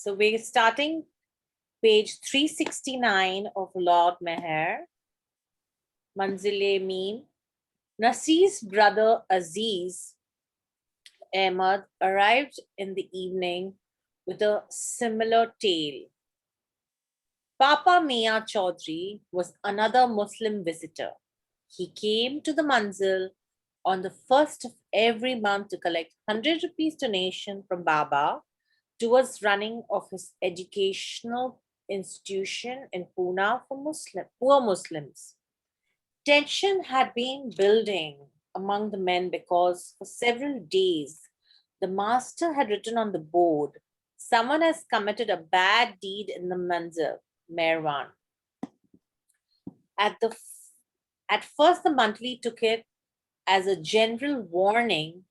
So we're starting page 369 of Lord Meher, Manzile Meen. Nasir's brother Aziz Ahmad arrived in the evening with a similar tale. Papa Mia Chaudhry was another Muslim visitor. He came to the manzil on the first of every month to collect 100 rupees donation from Baba towards running of his educational institution in Pune for poor Muslims. Tension had been building among the men because for several days the master had written on the board, "Someone has committed a bad deed in the manzil, Merwan." At, the, at first, the monthly took it as a general warning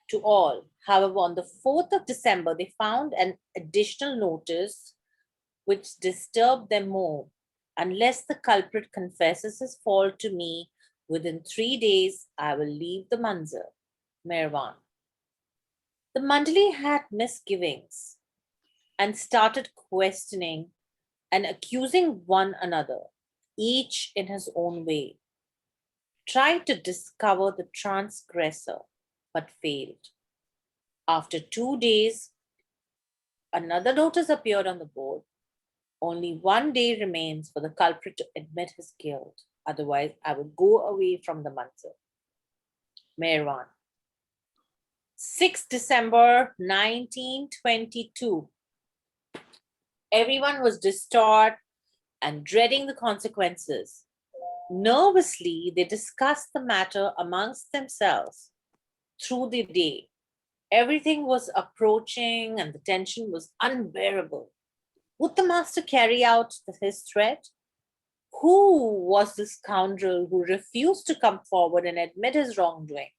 to all. However, on the 4th of December, they found an additional notice which disturbed them more. "Unless the culprit confesses his fault to me within 3 days, I will leave the manzil." Merwan. The Mandali had misgivings and started questioning and accusing one another, each in his own way. Tried to discover the transgressor, but failed. After 2 days, another notice appeared on the board. "Only 1 day remains for the culprit to admit his guilt. Otherwise, I will go away from the manzil." Merwan. 6 December 1922. Everyone was distraught and dreading the consequences. Nervously, they discussed the matter amongst themselves through the day. Everything was approaching and the tension was unbearable. Would the master carry out his threat? Who was the scoundrel who refused to come forward and admit his wrongdoing?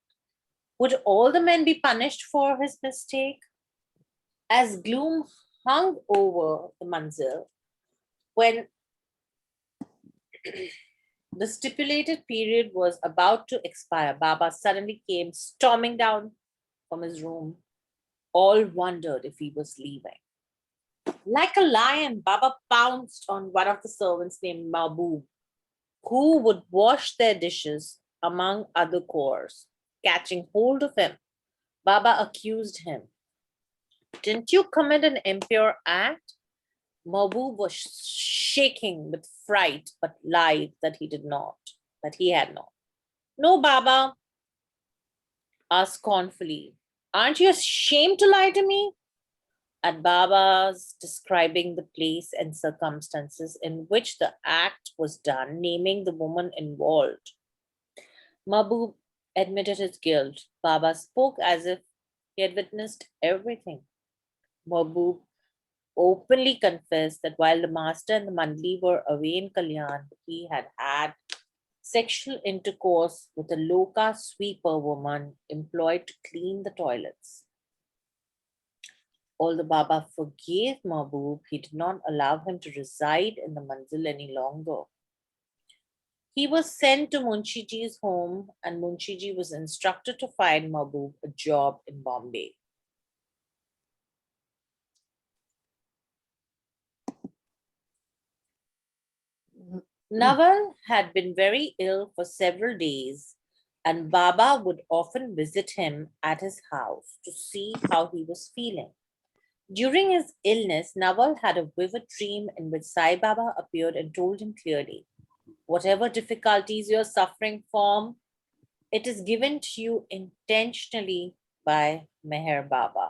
Would all the men be punished for his mistake? As gloom hung over the manzil, when the stipulated period was about to expire, Baba suddenly came storming down from his room. All wondered if he was leaving. Like a lion, Baba pounced on one of the servants named Mahbub, who would wash their dishes among other chores. Catching hold of him, Baba accused him. "Didn't you commit an impure act?" Mahbub was shaking with fright, but lied that he had not. "No, Baba," asked scornfully. "Aren't you ashamed to lie to me?" At Baba's describing the place and circumstances in which the act was done, naming the woman involved, Mahbub admitted his guilt. Baba spoke as if he had witnessed everything. Mahbub openly confessed that while the master and the mandli were away in Kalyan, he had had sexual intercourse with a loka sweeper woman employed to clean the toilets. Although Baba forgave Mahbub, he did not allow him to reside in the manzil any longer. He was sent to Munshi home, and Munshi was instructed to find Mahbub a job in Bombay. Naval had been very ill for several days, and Baba would often visit him at his house to see how he was feeling. During his illness, Naval had a vivid dream in which Sai Baba appeared and told him clearly, "Whatever difficulties you're suffering from, it is given to you intentionally by Meher Baba.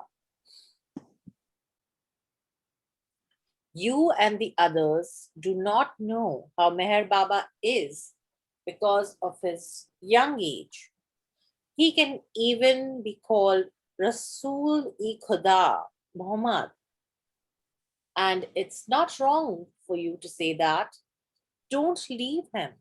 You and the others do not know how Meher Baba is because of his young age. He can even be called Rasul-e Khuda, Muhammad. And it's not wrong for you to say that. Don't leave him.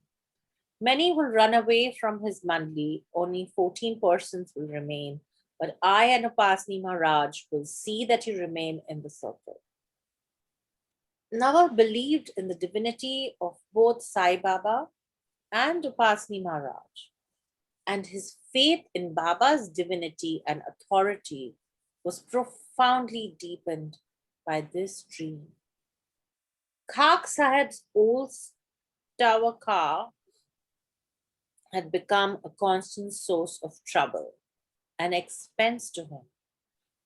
Many will run away from his mandli. Only 14 persons will remain. But I and Upasni Maharaj will see that you remain in the circle." Nawal believed in the divinity of both Sai Baba and Upasni Maharaj, and his faith in Baba's divinity and authority was profound profoundly deepened by this dream. Khak Sahib's old tower car had become a constant source of trouble and expense to him.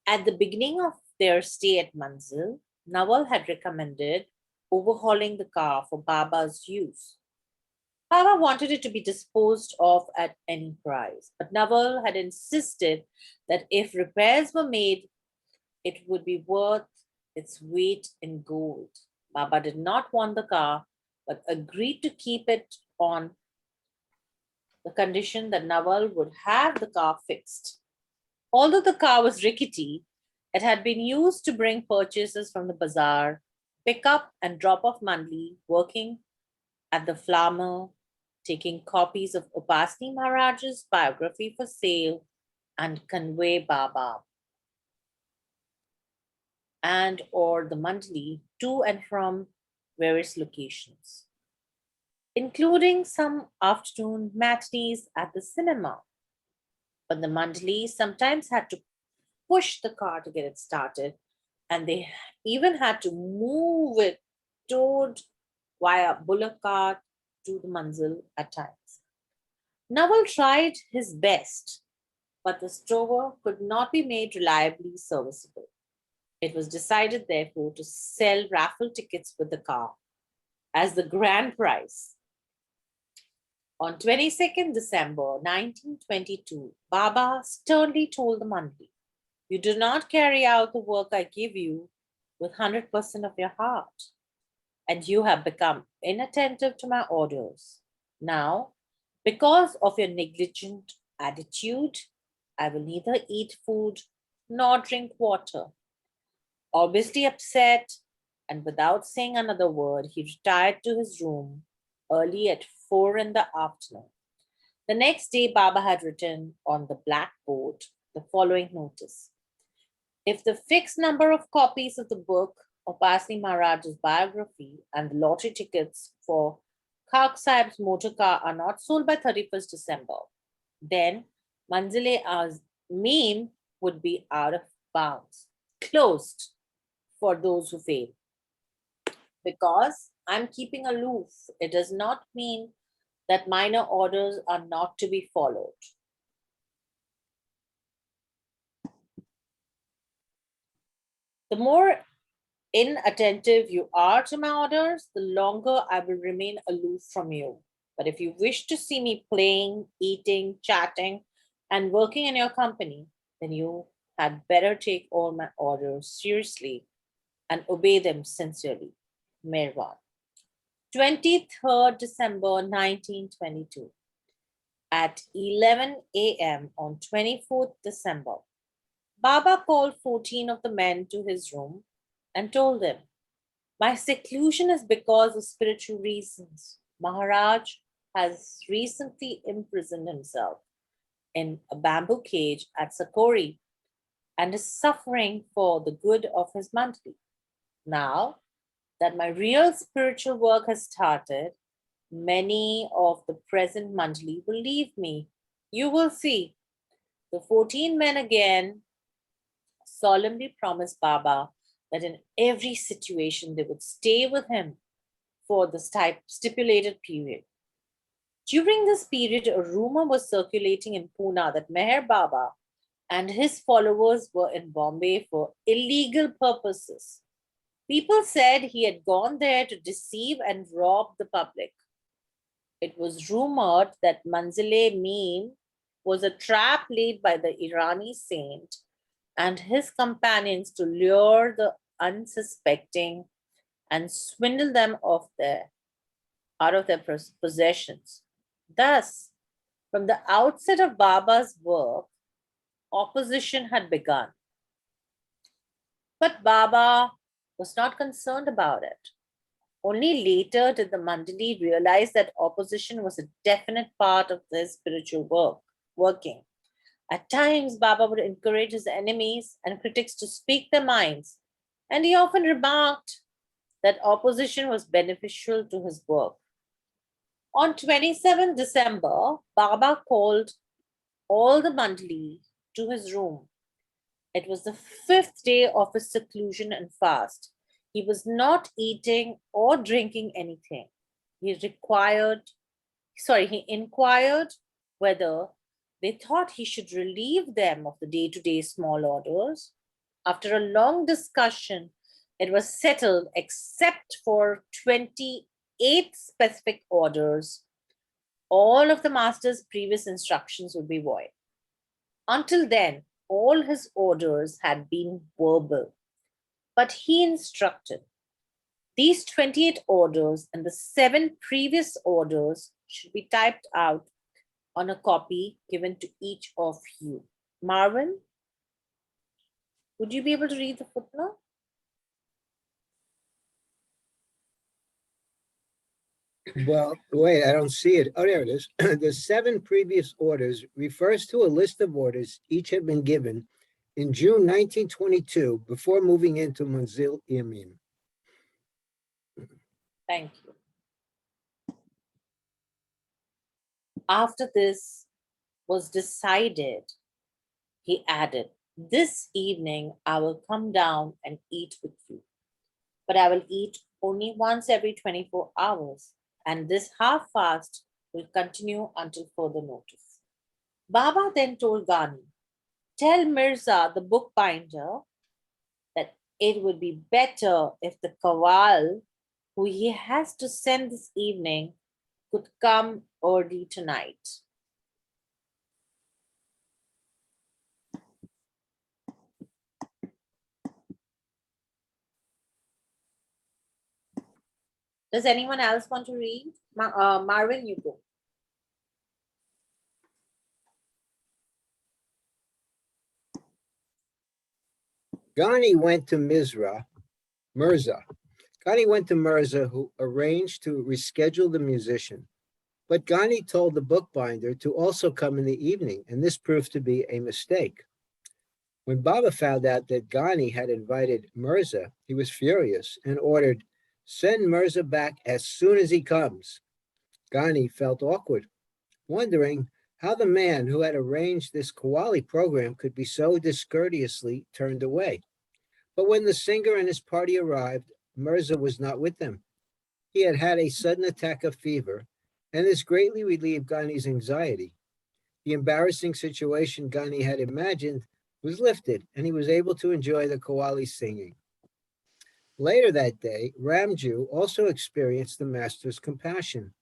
At the beginning of their stay at Manzil, Nawal had recommended overhauling the car for Baba's use. Baba wanted it to be disposed of at any price, but Nawal had insisted that if repairs were made, it would be worth its weight in gold. Baba did not want the car, but agreed to keep it on the condition that Nawal would have the car fixed. Although the car was rickety, it had been used to bring purchases from the bazaar, pick up and drop off Mandli, working at the flour mill, taking copies of Upasni Maharaj's biography for sale, and convey Baba and or the Mandli to and from various locations, including some afternoon matinees at the cinema. But the Mandli sometimes had to push the car to get it started, and they even had to move it towed via bullock cart to the manzil at times. Nawal tried his best, but the stover could not be made reliably serviceable. It was decided, therefore, to sell raffle tickets with the car as the grand prize. On 22nd December 1922, Baba sternly told the Mandli, "You do not carry out the work I give you with 100% of your heart, and you have become inattentive to my orders. Now, because of your negligent attitude, I will neither eat food nor drink water." Obviously upset, and without saying another word, he retired to his room early at 4 in the afternoon. The next day, Baba had written on the blackboard the following notice: "If the fixed number of copies of the book of Asni Maharaj's biography and the lottery tickets for Khak Sahib's motor car are not sold by 31st December, then Manzile Azmeen would be out of bounds, closed for those who fail. Because I'm keeping aloof, it does not mean that minor orders are not to be followed. The more inattentive you are to my orders, the longer I will remain aloof from you. But if you wish to see me playing, eating, chatting, and working in your company, then you had better take all my orders seriously and obey them sincerely. Mirwan. 23rd December 1922. At 11 a.m. on 24th December, Baba called 14 of the men to his room and told them, "My seclusion is because of spiritual reasons. Maharaj has recently imprisoned himself in a bamboo cage at Sakori and is suffering for the good of his monthly. Now that my real spiritual work has started, many of the present monthly will leave me. You will see." The 14 men again solemnly promised Baba that in every situation they would stay with him for the stipulated period. During this period, a rumor was circulating in Pune that Meher Baba and his followers were in Bombay for illegal purposes. People said he had gone there to deceive and rob the public. It was rumored that Manzile Meme was a trap laid by the Irani saint and his companions to lure the unsuspecting and swindle them out of their possessions. Thus, from the outset of Baba's work, opposition had begun. But Baba was not concerned about it. Only later did the Mandali realize that opposition was a definite part of their spiritual working. At times, Baba would encourage his enemies and critics to speak their minds, and he often remarked that opposition was beneficial to his work. On 27 December, Baba called all the Mandali to his room It was the fifth day of his seclusion and fast. He was not eating or drinking anything. He required, he inquired whether they thought he should relieve them of the day to day small orders. After a long discussion, it was settled, except for 28 specific orders, all of the master's previous instructions would be void. Until then, all his orders had been verbal, but he instructed these 28 orders and the 7 previous orders should be typed out on a copy given to each of you. Marvin, would you be able to read the footnote? Well, wait, I don't see it. Oh, there it is. The 7 previous orders refers to a list of orders each had been given in June 1922 before moving into Munzil Yamin. Thank you. After this was decided, he added, "This evening I will come down and eat with you, but I will eat only once every 24 hours, and this half fast will continue until further notice." Baba then told Gani, "Tell Mirza, the bookbinder, that it would be better if the Kawal, who he has to send this evening, could come early tonight." Does anyone else want to read? Marvin, you go. Ghani went to Mirza. Ghani went to Mirza, who arranged to reschedule the musician. But Ghani told the bookbinder to also come in the evening, and this proved to be a mistake. When Baba found out that Ghani had invited Mirza, he was furious and ordered, "Send Mirza back as soon as he comes." Ghani felt awkward, wondering how the man who had arranged this Qawwali program could be so discourteously turned away. But when the singer and his party arrived, Mirza was not with them. He had had a sudden attack of fever, and this greatly relieved Ghani's anxiety. The embarrassing situation Ghani had imagined was lifted, and he was able to enjoy the Qawwali singing. Later that day, Ramju also experienced the master's compassion.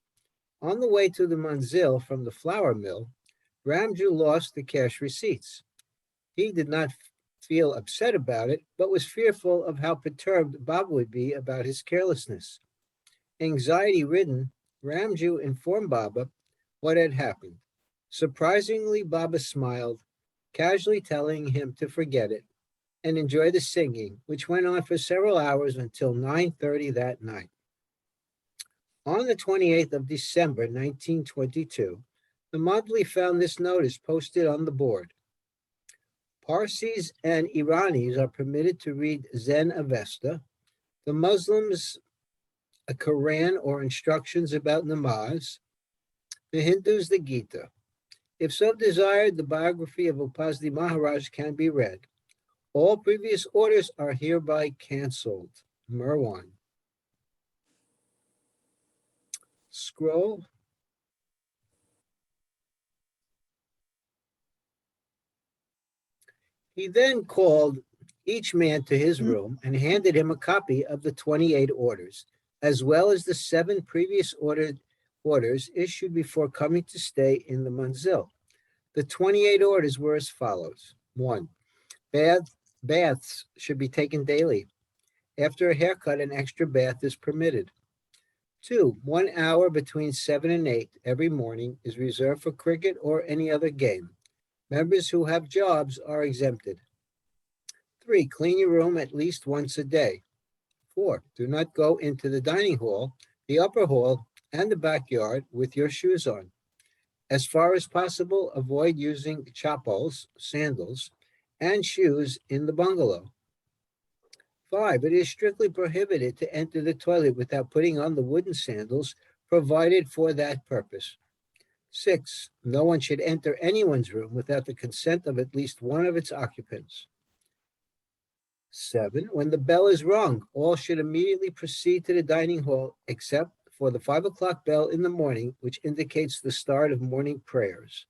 On the way to the manzil from the flour mill, Ramju lost the cash receipts. He did not feel upset about it, but was fearful of how perturbed Baba would be about his carelessness. Anxiety-ridden, Ramju informed Baba what had happened. Surprisingly, Baba smiled, casually telling him to forget it and enjoy the singing, which went on for several hours until 9:30 that night. On the 28th of December, 1922, the monthly found this notice posted on the board. Parsis and Iranis are permitted to read Zen Avesta, the Muslims a Quran or instructions about namaz, the Hindus the Gita. If so desired, the biography of Upasdi Maharaj can be read. All previous orders are hereby canceled. Merwan. Scroll. He then called each man to his room and handed him a copy of the 28 orders, as well as the 7 previous orders issued before coming to stay in the manzil. The 28 orders were as follows. 1. Baths should be taken daily. After a haircut, an extra bath is permitted. 2. 1 hour between 7 and 8 every morning is reserved for cricket or any other game. Members who have jobs are exempted. 3. Clean your room at least once a day. 4. Do not go into the dining hall, the upper hall, and the backyard with your shoes on. As far as possible, avoid using chappals, sandals, and shoes in the bungalow. 5. It is strictly prohibited to enter the toilet without putting on the wooden sandals provided for that purpose. 6. No one should enter anyone's room without the consent of at least one of its occupants. 7, when the bell is rung, all should immediately proceed to the dining hall except for the 5 o'clock bell in the morning, which indicates the start of morning prayers.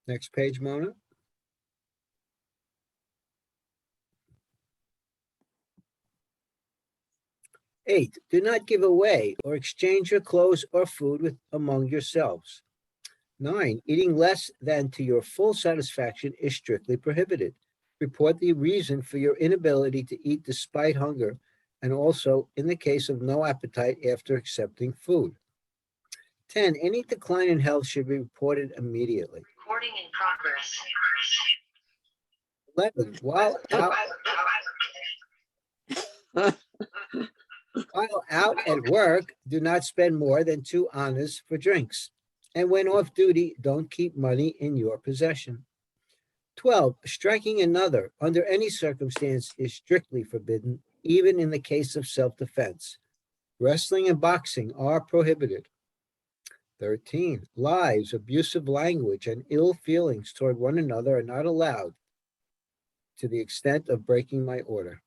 Next page, Mona. Eight, do not give away or exchange your clothes or food with among yourselves. 9, eating less than to your full satisfaction is strictly prohibited. Report the reason for your inability to eat despite hunger, and also in the case of no appetite after accepting food. 10, any decline in health should be reported immediately. Recording in progress. 11, while out at work, do not spend more than 2 annas for drinks. And when off duty, don't keep money in your possession. 12, striking another under any circumstance is strictly forbidden, even in the case of self-defense. Wrestling and boxing are prohibited. 13, lies, abusive language, and ill feelings toward one another are not allowed to the extent of breaking my order.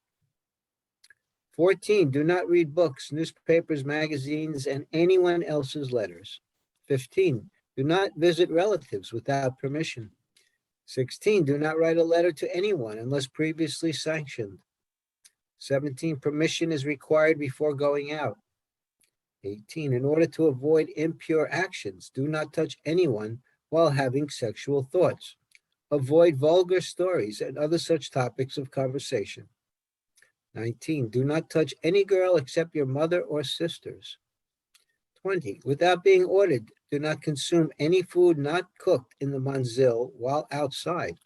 14, do not read books, newspapers, magazines, and anyone else's letters. 15, do not visit relatives without permission. 16, do not write a letter to anyone unless previously sanctioned. 17, permission is required before going out. 18, in order to avoid impure actions, do not touch anyone while having sexual thoughts. Avoid vulgar stories and other such topics of conversation. 19, do not touch any girl except your mother or sisters. 20, without being ordered, do not consume any food not cooked in the manzil while outside.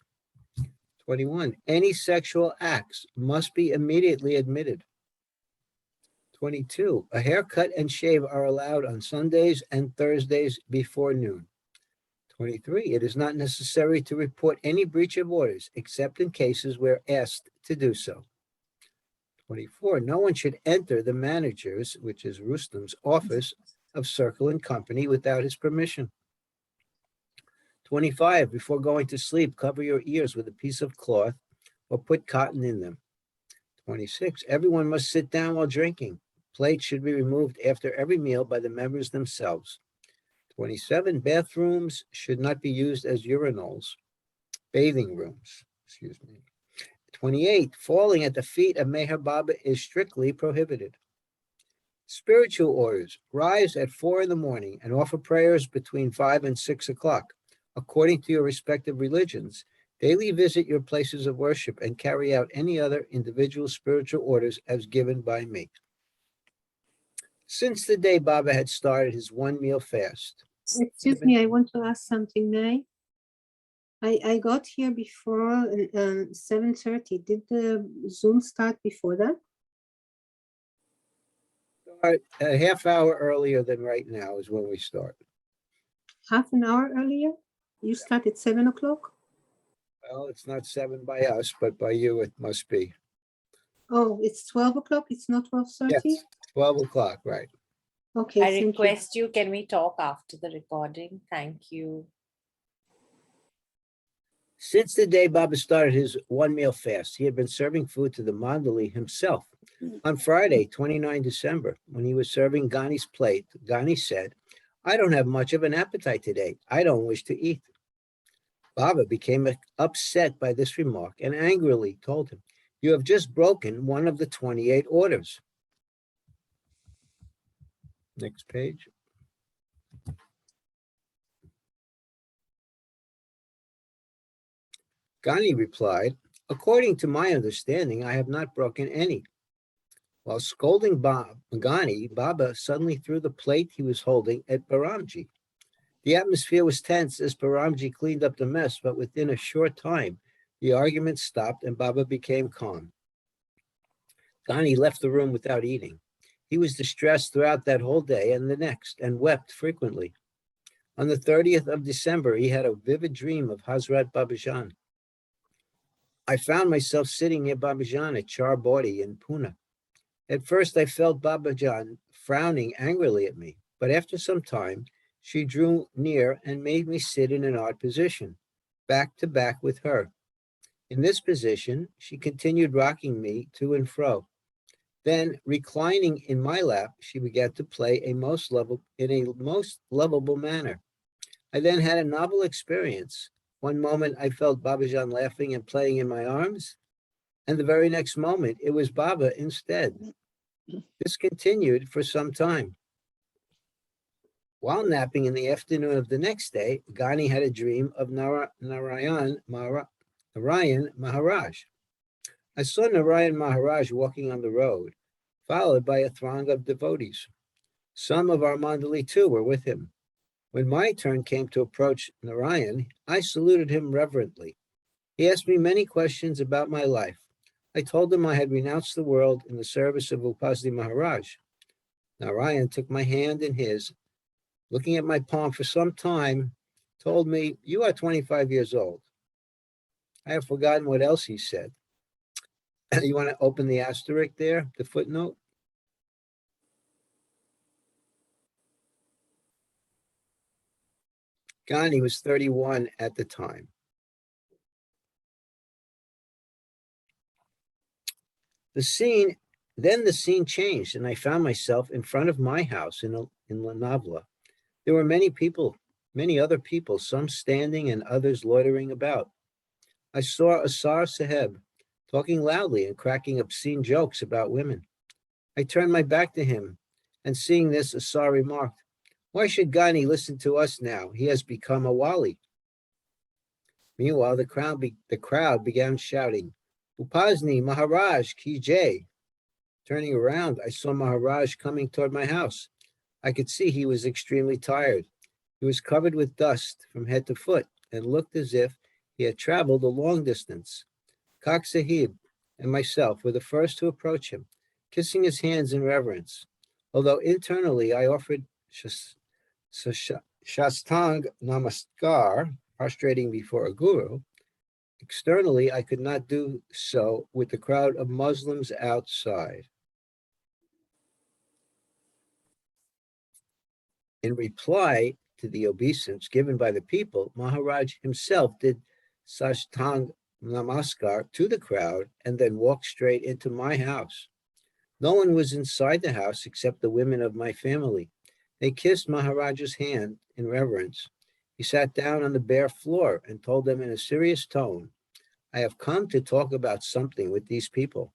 21, any sexual acts must be immediately admitted. 22, a haircut and shave are allowed on Sundays and Thursdays before noon. 23, it is not necessary to report any breach of orders except in cases where asked to do so. 24, no one should enter the manager's, which is Rustam's, office of Circle and Company without his permission. 25, before going to sleep, cover your ears with a piece of cloth or put cotton in them. 26, everyone must sit down while drinking. Plates should be removed after every meal by the members themselves. 27, bathrooms should not be used as urinals, bathing rooms, excuse me. 28, falling at the feet of Meher Baba is strictly prohibited. Spiritual orders, rise at 4 in the morning and offer prayers between 5 and 6 o'clock, according to your respective religions. Daily visit your places of worship and carry out any other individual spiritual orders as given by me. Since the day Baba had started his 1 meal fast. Excuse me, I want to ask something, May. I got here before 7:30. Did the Zoom start before that? A half hour earlier than right now is when we start. Half an hour earlier? You start at 7 o'clock? Well, it's not 7 by us, but by you it must be. Oh, it's 12 o'clock? It's not 12:30? Yes, 12 o'clock, right. Okay, I thank you. request you, can we talk after the recording? Thank you. Since the day Baba started his 1 meal fast, he had been serving food to the Mandali himself. On Friday, 29 December, when he was serving Gani's plate, Gani said, I don't have much of an appetite today. I don't wish to eat. Baba became upset by this remark and angrily told him, you have just broken one of the 28 orders. Next page. Gani replied, according to my understanding, I have not broken any. While scolding Gani, Baba suddenly threw the plate he was holding at Baramji. The atmosphere was tense as Baramji cleaned up the mess, but within a short time, the argument stopped and Baba became calm. Gani left the room without eating. He was distressed throughout that whole day and the next, and wept frequently. On the 30th of December, he had a vivid dream of Hazrat Babajan. I found myself sitting near Babajan at Charbodi in Pune. At first, I felt Babajan frowning angrily at me, but after some time, she drew near and made me sit in an odd position, back to back with her. In this position, she continued rocking me to and fro. Then, reclining in my lap, she began to play in a most lovable manner. I then had a novel experience. One moment I felt Babajan laughing and playing in my arms, and the very next moment it was Baba instead. This continued for some time. While napping in the afternoon of the next day, Ghani had a dream of Narayan Maharaj. I saw Narayan Maharaj walking on the road, followed by a throng of devotees. Some of our mandali too were with him. When my turn came to approach Narayan, I saluted him reverently. He asked me many questions about my life. I told him I had renounced the world in the service of Upasni Maharaj. Narayan took my hand in his, looking at my palm for some time, told me, "You are 25 years old." I have forgotten what else he said. You want to open the asterisk there, the footnote? Gandhi was 31 at the time. The scene changed, and I found myself in front of my house in Lanavla. There were many other people, some standing and others loitering about. I saw Asar Saheb talking loudly and cracking obscene jokes about women. I turned my back to him, and seeing this, Asar remarked, "Why should Ghani listen to us now? He has become a wali." Meanwhile, the crowd began shouting, "Upasni Maharaj ki jai." Turning around, I saw Maharaj coming toward my house. I could see he was extremely tired. He was covered with dust from head to foot and looked as if he had traveled a long distance. Kak Sahib and myself were the first to approach him, kissing his hands in reverence. Although internally I offered Shastang Namaskar, prostrating before a guru, externally I could not do so with the crowd of Muslims outside. In reply to the obeisance given by the people, Maharaj himself did Sashtang Namaskar to the crowd and then walked straight into my house. No one was inside the house except the women of my family. They kissed Maharaj's hand in reverence. He sat down on the bare floor and told them in a serious tone, "I have come to talk about something with these people."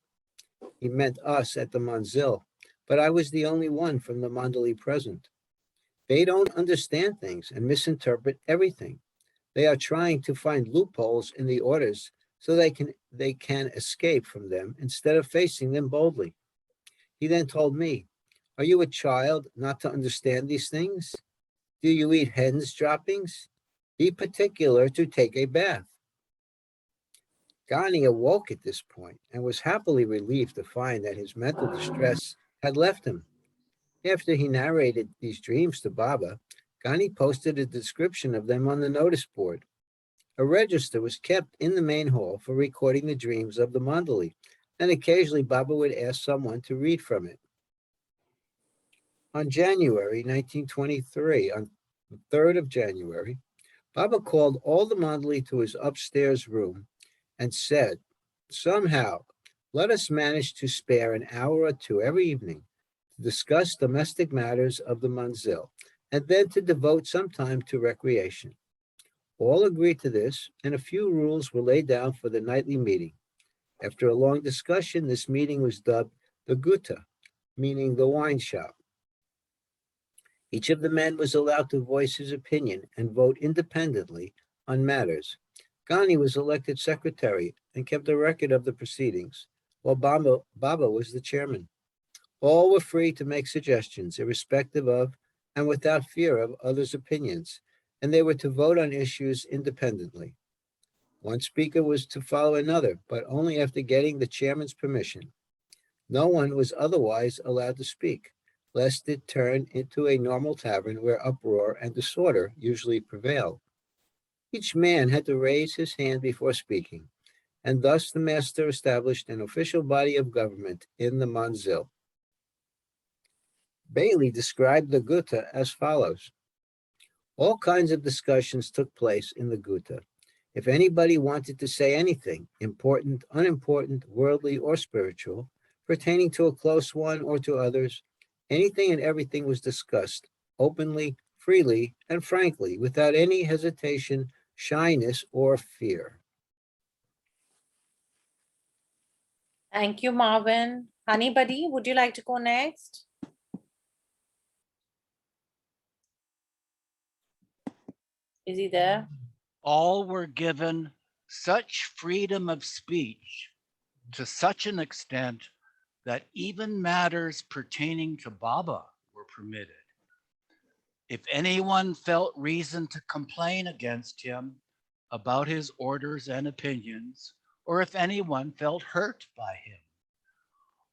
He meant us at the Manzil, but I was the only one from the Mandali present. They don't understand things and misinterpret everything. They are trying to find loopholes in the orders so they can escape from them instead of facing them boldly. He then told me, "Are you a child not to understand these things? Do you eat hen's droppings? Be particular to take a bath." Ghani awoke at this point and was happily relieved to find that his mental distress had left him. After he narrated these dreams to Baba, Ghani posted a description of them on the notice board. A register was kept in the main hall for recording the dreams of the Mandali, and occasionally Baba would ask someone to read from it. On January 1923, on the 3rd of January, Baba called all the Mandali to his upstairs room and said, "Somehow, let us manage to spare an hour or two every evening to discuss domestic matters of the Manzil, and then to devote some time to recreation." All agreed to this, and a few rules were laid down for the nightly meeting. After a long discussion, this meeting was dubbed the Gutta, meaning the wine shop. Each of the men was allowed to voice his opinion and vote independently on matters. Ghani was elected secretary and kept a record of the proceedings, while Baba was the chairman. All were free to make suggestions, irrespective of and without fear of others' opinions, and they were to vote on issues independently. One speaker was to follow another, but only after getting the chairman's permission. No one was otherwise allowed to speak, lest it turn into a normal tavern where uproar and disorder usually prevail. Each man had to raise his hand before speaking, and thus the master established an official body of government in the Manzil. Bailey described the Gutta as follows. All kinds of discussions took place in the Gutta. If anybody wanted to say anything, important, unimportant, worldly, or spiritual, pertaining to a close one or to others, anything and everything was discussed openly, freely, and frankly, without any hesitation, shyness, or fear. Thank you, Marvin. Honey Buddy, would you like to go next? Is he there? All were given such freedom of speech to such an extent that even matters pertaining to Baba were permitted. If anyone felt reason to complain against him about his orders and opinions, or if anyone felt hurt by him,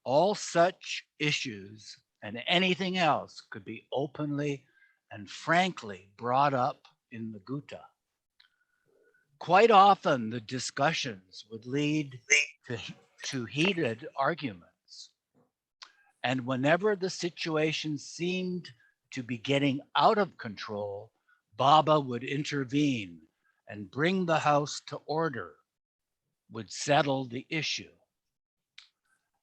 all such issues and anything else could be openly and frankly brought up in the Gutta. Quite often, the discussions would lead to heated arguments. And whenever the situation seemed to be getting out of control, Baba would intervene and bring the house to order, would settle the issue.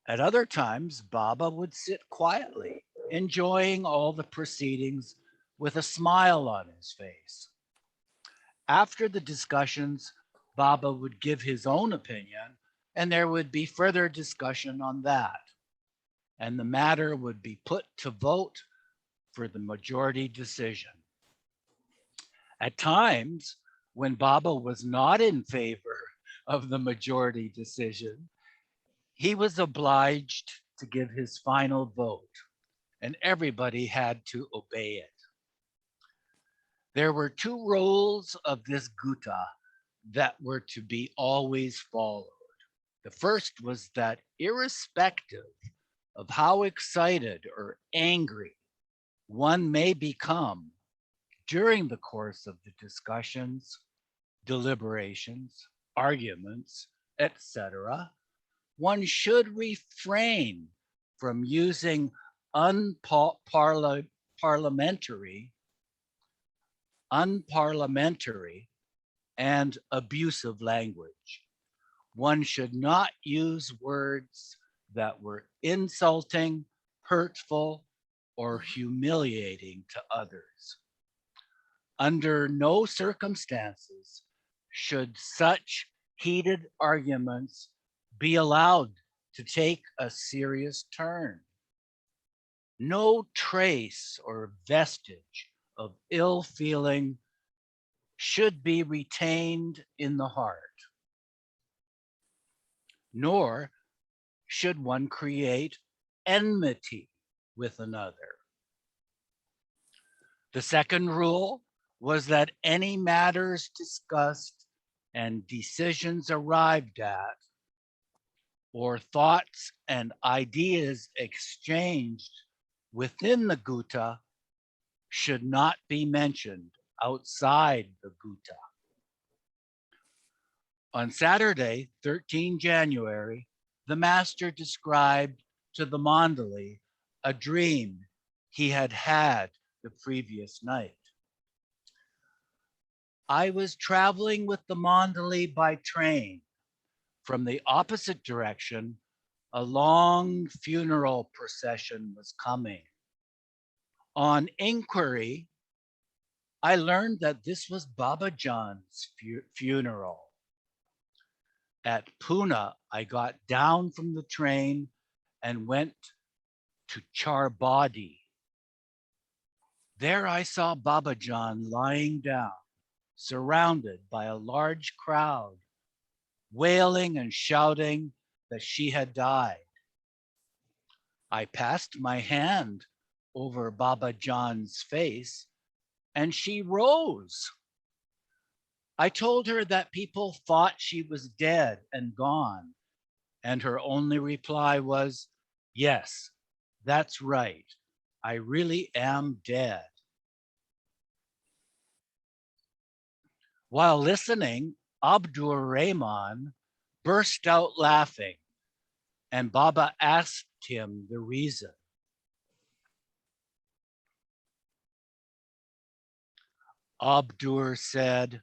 At other times, Baba would sit quietly, enjoying all the proceedings with a smile on his face. After the discussions, Baba would give his own opinion, and there would be further discussion on that. And the matter would be put to vote for the majority decision. At times, when Baba was not in favor of the majority decision, he was obliged to give his final vote, and everybody had to obey it. There were two rules of this Gutta that were to be always followed. The first was that irrespective of how excited or angry one may become during the course of the discussions, deliberations, arguments, etc., one should refrain from using unparliamentary and abusive language. One should not use words that were insulting, hurtful, or humiliating to others. Under no circumstances should such heated arguments be allowed to take a serious turn. No trace or vestige of ill feeling should be retained in the heart, nor should one create enmity with another. The second rule was that any matters discussed and decisions arrived at, or thoughts and ideas exchanged within the Gutta should not be mentioned outside the Gutta. On Saturday, 13 January, the master described to the Mandali a dream he had had the previous night. I was traveling with the Mandali by train. From the opposite direction, a long funeral procession was coming. On inquiry, I learned that this was Baba Jan's funeral. At Pune, I got down from the train and went to Charbadi. There I saw Baba Jan lying down, surrounded by a large crowd, wailing and shouting that she had died. I passed my hand over Baba Jan's face, and she rose. I told her that people thought she was dead and gone, and her only reply was, "Yes, that's right. I really am dead." While listening, Abdur Rahman burst out laughing, and Baba asked him the reason. Abdur said,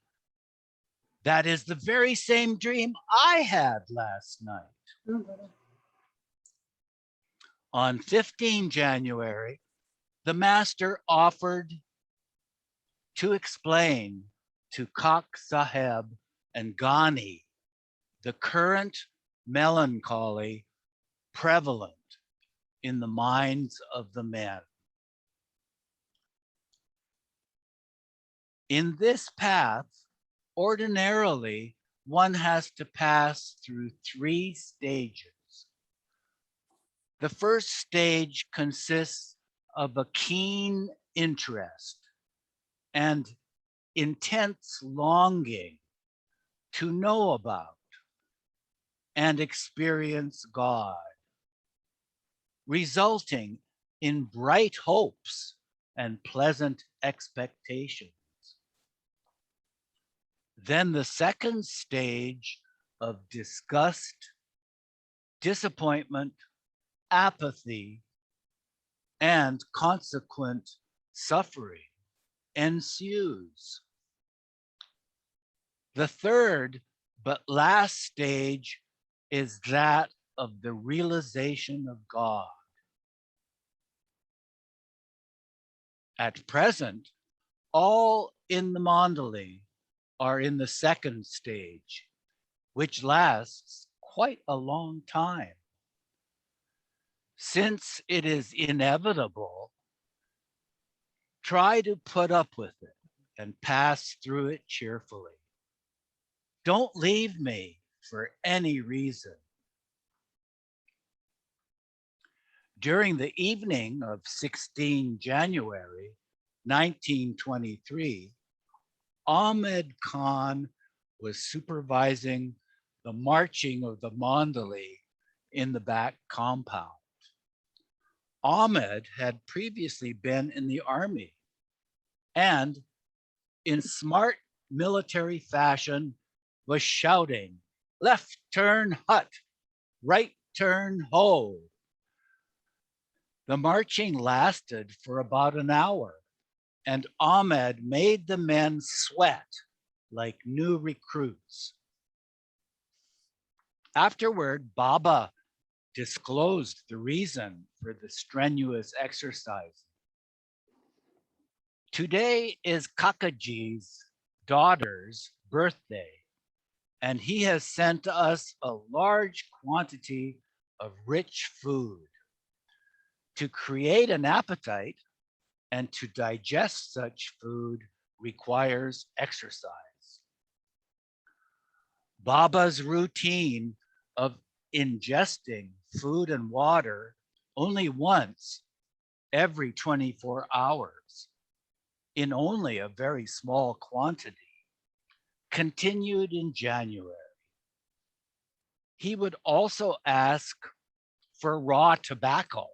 That is the very same dream I had last night. On 15 January, the master offered to explain to Kak Saheb and Ghani the current melancholy prevalent in the minds of the men. In this path, ordinarily, one has to pass through 3 stages. The first stage consists of a keen interest and intense longing to know about and experience God, resulting in bright hopes and pleasant expectations. Then the second stage of disgust, disappointment, apathy, and consequent suffering ensues. The third but last stage is that of the realization of God. At present, all in the mandali are in the second stage, which lasts quite a long time. Since it is inevitable, try to put up with it and pass through it cheerfully. Don't leave me for any reason. During the evening of 16 January 1923, Ahmed Khan was supervising the marching of the mandali in the back compound. Ahmed had previously been in the army and, in smart military fashion, was shouting, "Left turn hut, right turn ho." The marching lasted for about an hour, and Ahmed made the men sweat like new recruits. Afterward, Baba disclosed the reason for the strenuous exercise. Today is Kakaji's daughter's birthday, and he has sent us a large quantity of rich food. To create an appetite and to digest such food requires exercise. Baba's routine of ingesting food and water only once every 24 hours in only a very small quantity continued in January. He would also ask for raw tobacco,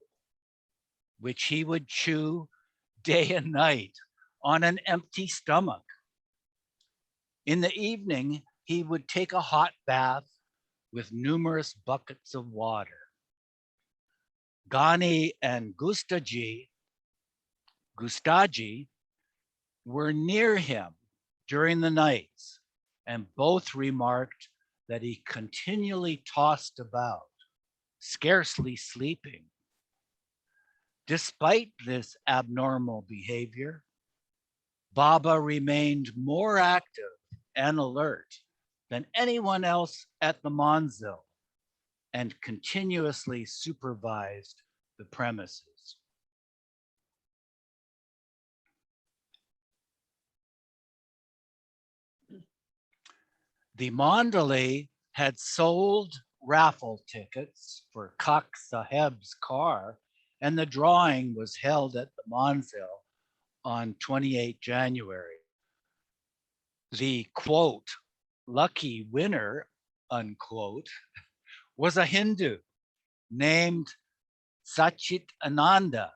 which he would chew day and night on an empty stomach. In the evening, he would take a hot bath with numerous buckets of water. Ghani and Gustaji were near him during the nights, and both remarked that he continually tossed about, scarcely sleeping. Despite this abnormal behavior, Baba remained more active and alert than anyone else at the manzil and continuously supervised the premises. The mandali had sold raffle tickets for Kak Saheb's car, and the drawing was held at the manzil on 28 January. The quote, lucky winner, unquote, was a Hindu named Sachit Ananda,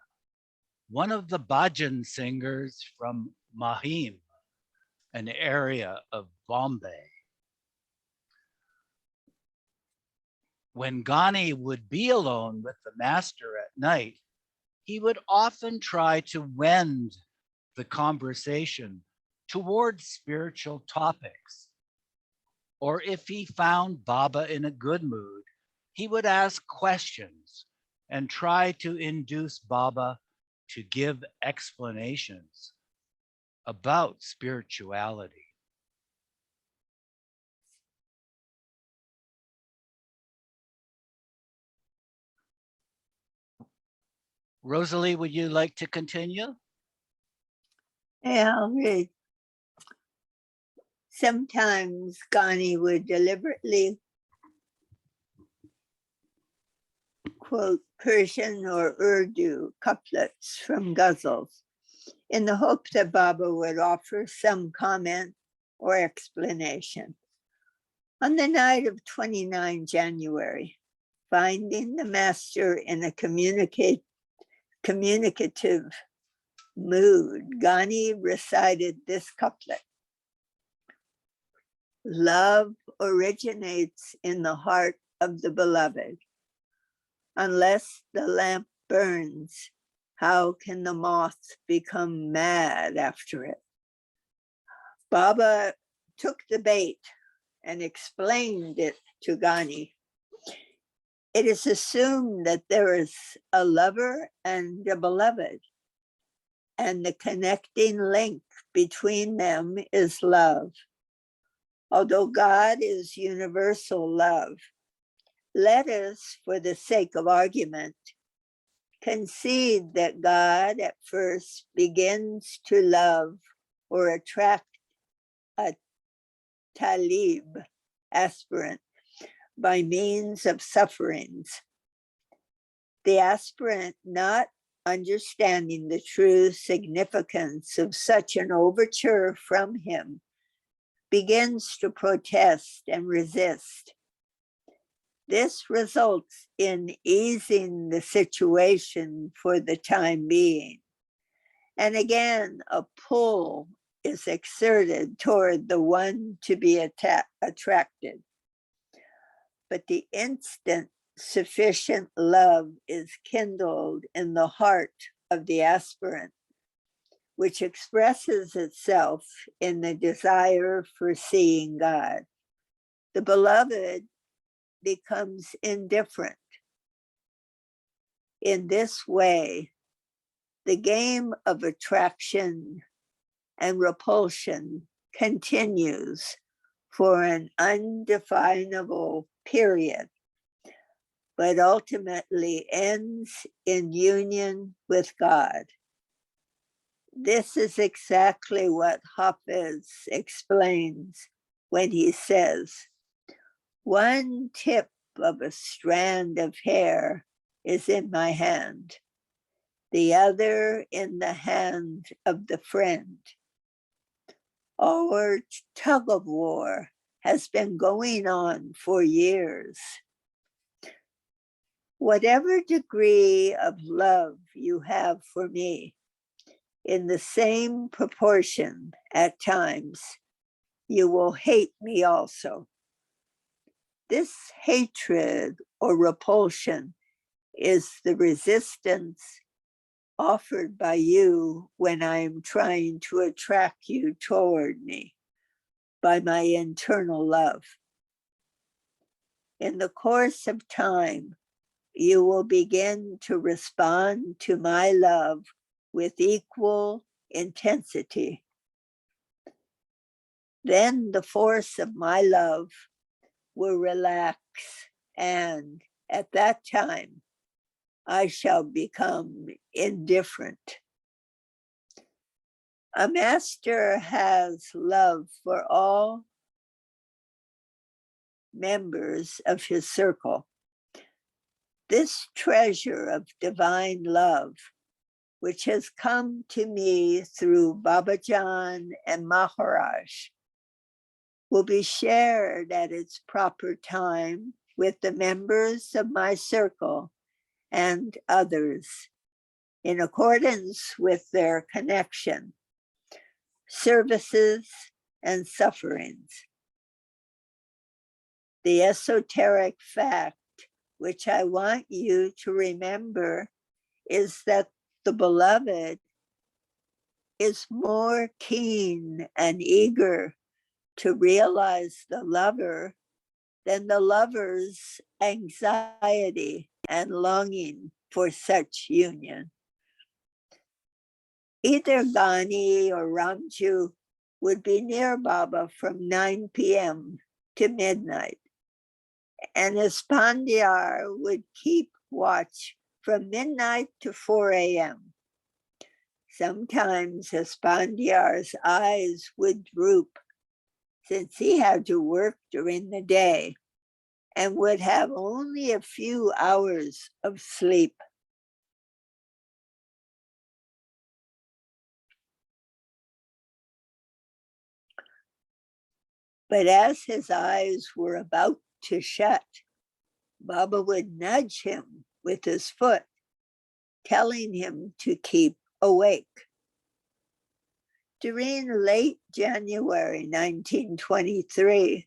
one of the bhajan singers from Mahim, an area of Bombay. When Ghani would be alone with the master at night, he would often try to wend the conversation towards spiritual topics or if he found Baba in a good mood, he would ask questions and try to induce Baba to give explanations about spirituality. Rosalie, would you like to continue? Yeah, I'll read. Sometimes Ghani would deliberately quote Persian or Urdu couplets from ghazals in the hope that Baba would offer some comment or explanation. On the night of 29 January, finding the master in a communicative mood, Ghani recited this couplet. Love originates in the heart of the beloved. Unless the lamp burns, how can the moth become mad after it? Baba took the bait and explained it to Ghani. It is assumed that there is a lover and a beloved, and the connecting link between them is love. Although God is universal love, let us, for the sake of argument, concede that God at first begins to love or attract a talib, aspirant, by means of sufferings. The aspirant, not understanding the true significance of such an overture from him, begins to protest and resist. This results in easing the situation for the time being. And again, a pull is exerted toward the one to be attracted. But the instant sufficient love is kindled in the heart of the aspirant, which expresses itself in the desire for seeing God. The beloved becomes indifferent. In this way, the game of attraction and repulsion continues for an undefinable period, but ultimately ends in union with God. This is exactly what Hafiz explains when he says, one tip of a strand of hair is in my hand, the other in the hand of the friend. Our tug of war has been going on for years. Whatever degree of love you have for me, in the same proportion at times, you will hate me also. This hatred or repulsion is the resistance offered by you when I am trying to attract you toward me by my internal love. In the course of time, you will begin to respond to my love with equal intensity. Then the force of my love will relax, and at that time, I shall become indifferent. A master has love for all members of his circle. This treasure of divine love, which has come to me through Babajan and Maharaj, will be shared at its proper time with the members of my circle and others in accordance with their connection, services, and sufferings. The esoteric fact which I want you to remember is that the beloved is more keen and eager to realize the lover than the lover's anxiety and longing for such union. Either Ghani or Ramju would be near Baba from 9 p.m. to midnight, and Espandiar would keep watch from midnight to 4 a.m. Sometimes Espandiar's eyes would droop since he had to work during the day and would have only a few hours of sleep. But as his eyes were about to shut, Baba would nudge him with his foot, telling him to keep awake. During late January 1923,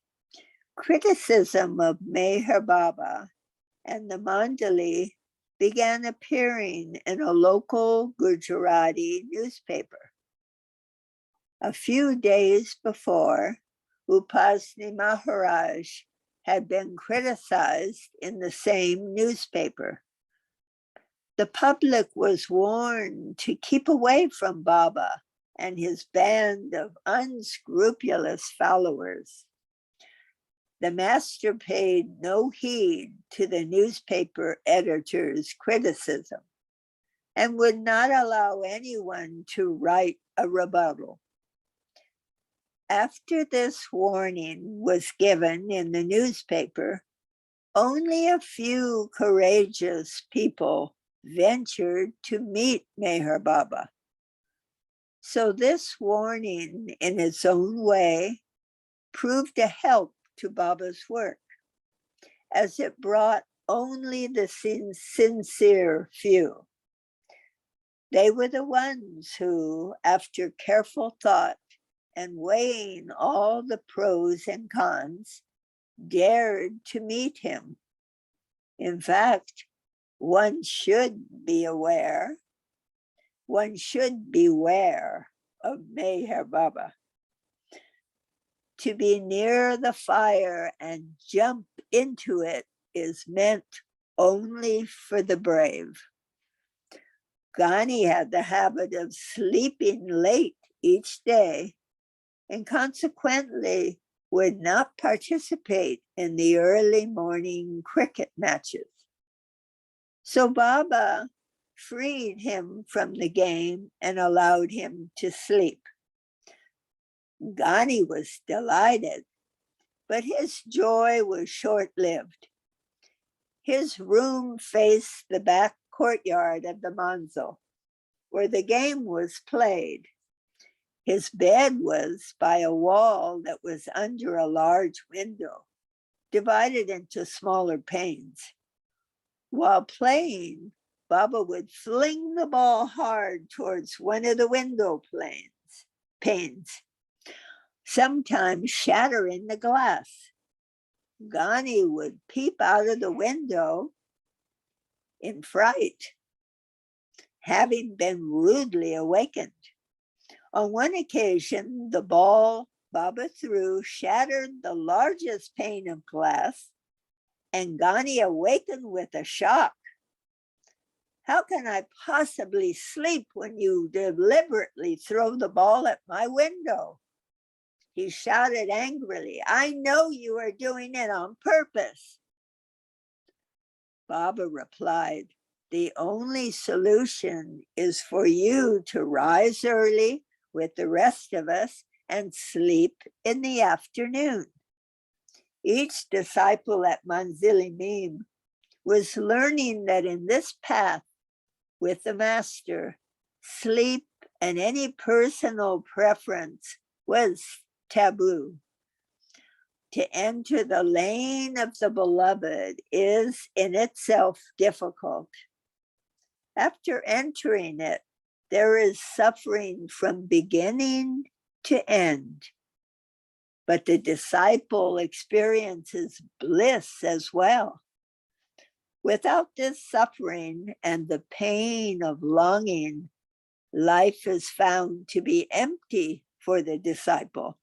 criticism of Meher Baba and the Mandali began appearing in a local Gujarati newspaper. A few days before, Upasni Maharaj had been criticized in the same newspaper. The public was warned to keep away from Baba and his band of unscrupulous followers. The master paid no heed to the newspaper editor's criticism and would not allow anyone to write a rebuttal. After this warning was given in the newspaper, only a few courageous people ventured to meet Meher Baba. So this warning, in its own way, proved a help to Baba's work, as it brought only the sincere few. They were the ones who, after careful thought and weighing all the pros and cons, dared to meet him. In fact, one should beware of Meher Baba. To be near the fire and jump into it is meant only for the brave. Ghani had the habit of sleeping late each day and consequently would not participate in the early morning cricket matches. So Baba freed him from the game and allowed him to sleep. Ghani was delighted, but his joy was short-lived. His room faced the back courtyard of the manzil, where the game was played. His bed was by a wall that was under a large window, divided into smaller panes. While playing, Baba would fling the ball hard towards one of the window panes, sometimes shattering the glass. Ghani would peep out of the window in fright, having been rudely awakened. On one occasion, the ball Baba threw shattered the largest pane of glass, and Ghani awakened with a shock. "How can I possibly sleep when you deliberately throw the ball at my window?" he shouted angrily. "I know you are doing it on purpose." Baba replied, "The only solution is for you to rise early with the rest of us and sleep in the afternoon." Each disciple at Manzili Mim was learning that in this path with the master, sleep and any personal preference was taboo. To enter the lane of the beloved is in itself difficult. After entering it, there is suffering from beginning to end. But the disciple experiences bliss as well. Without this suffering and the pain of longing, life is found to be empty for the disciple.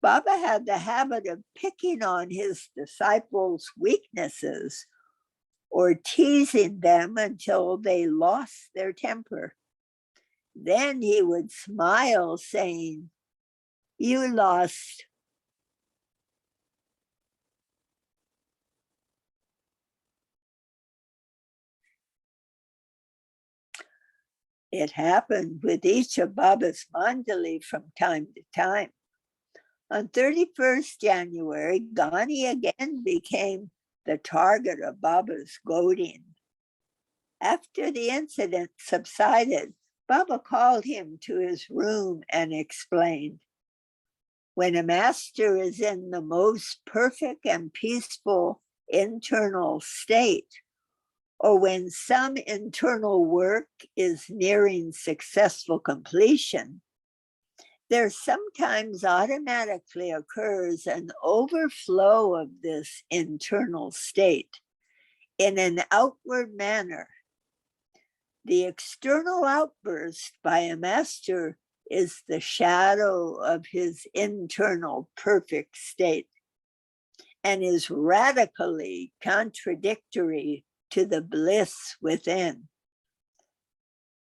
Baba had the habit of picking on his disciples' weaknesses or teasing them until they lost their temper. Then he would smile, saying, "You lost." It happened with each of Baba's mandali from time to time. On 31st January, Ghani again became the target of Baba's goading. After the incident subsided, Baba called him to his room and explained, when a master is in the most perfect and peaceful internal state, or when some internal work is nearing successful completion, there sometimes automatically occurs an overflow of this internal state in an outward manner. The external outburst by a master is the shadow of his internal perfect state and is radically contradictory to the bliss within.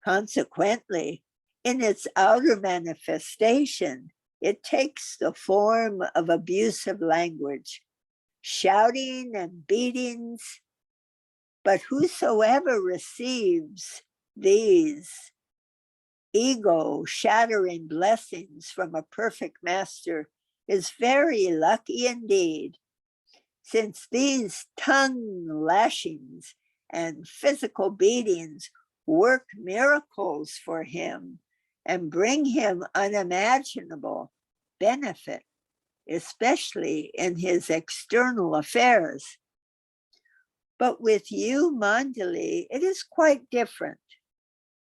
Consequently, in its outer manifestation, it takes the form of abusive language, shouting and beatings. But whosoever receives these ego-shattering blessings from a perfect master is very lucky indeed, since these tongue lashings and physical beatings work miracles for him and bring him unimaginable benefit, especially in his external affairs. But with you, Mandali, it is quite different.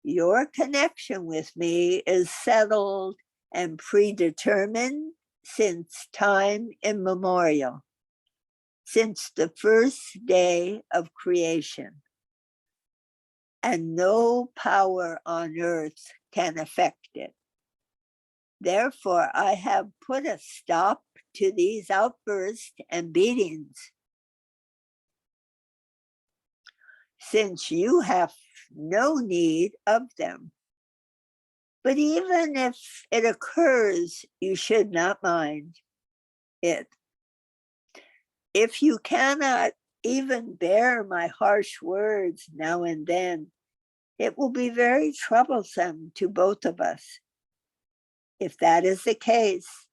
Your connection with me is settled and predetermined since time immemorial, since the first day of creation. And no power on earth can affect it. Therefore, I have put a stop to these outbursts and beatings, since you have no need of them. But even if it occurs, you should not mind it. If you cannot even bear my harsh words now and then, it will be very troublesome to both of us. If that is the case,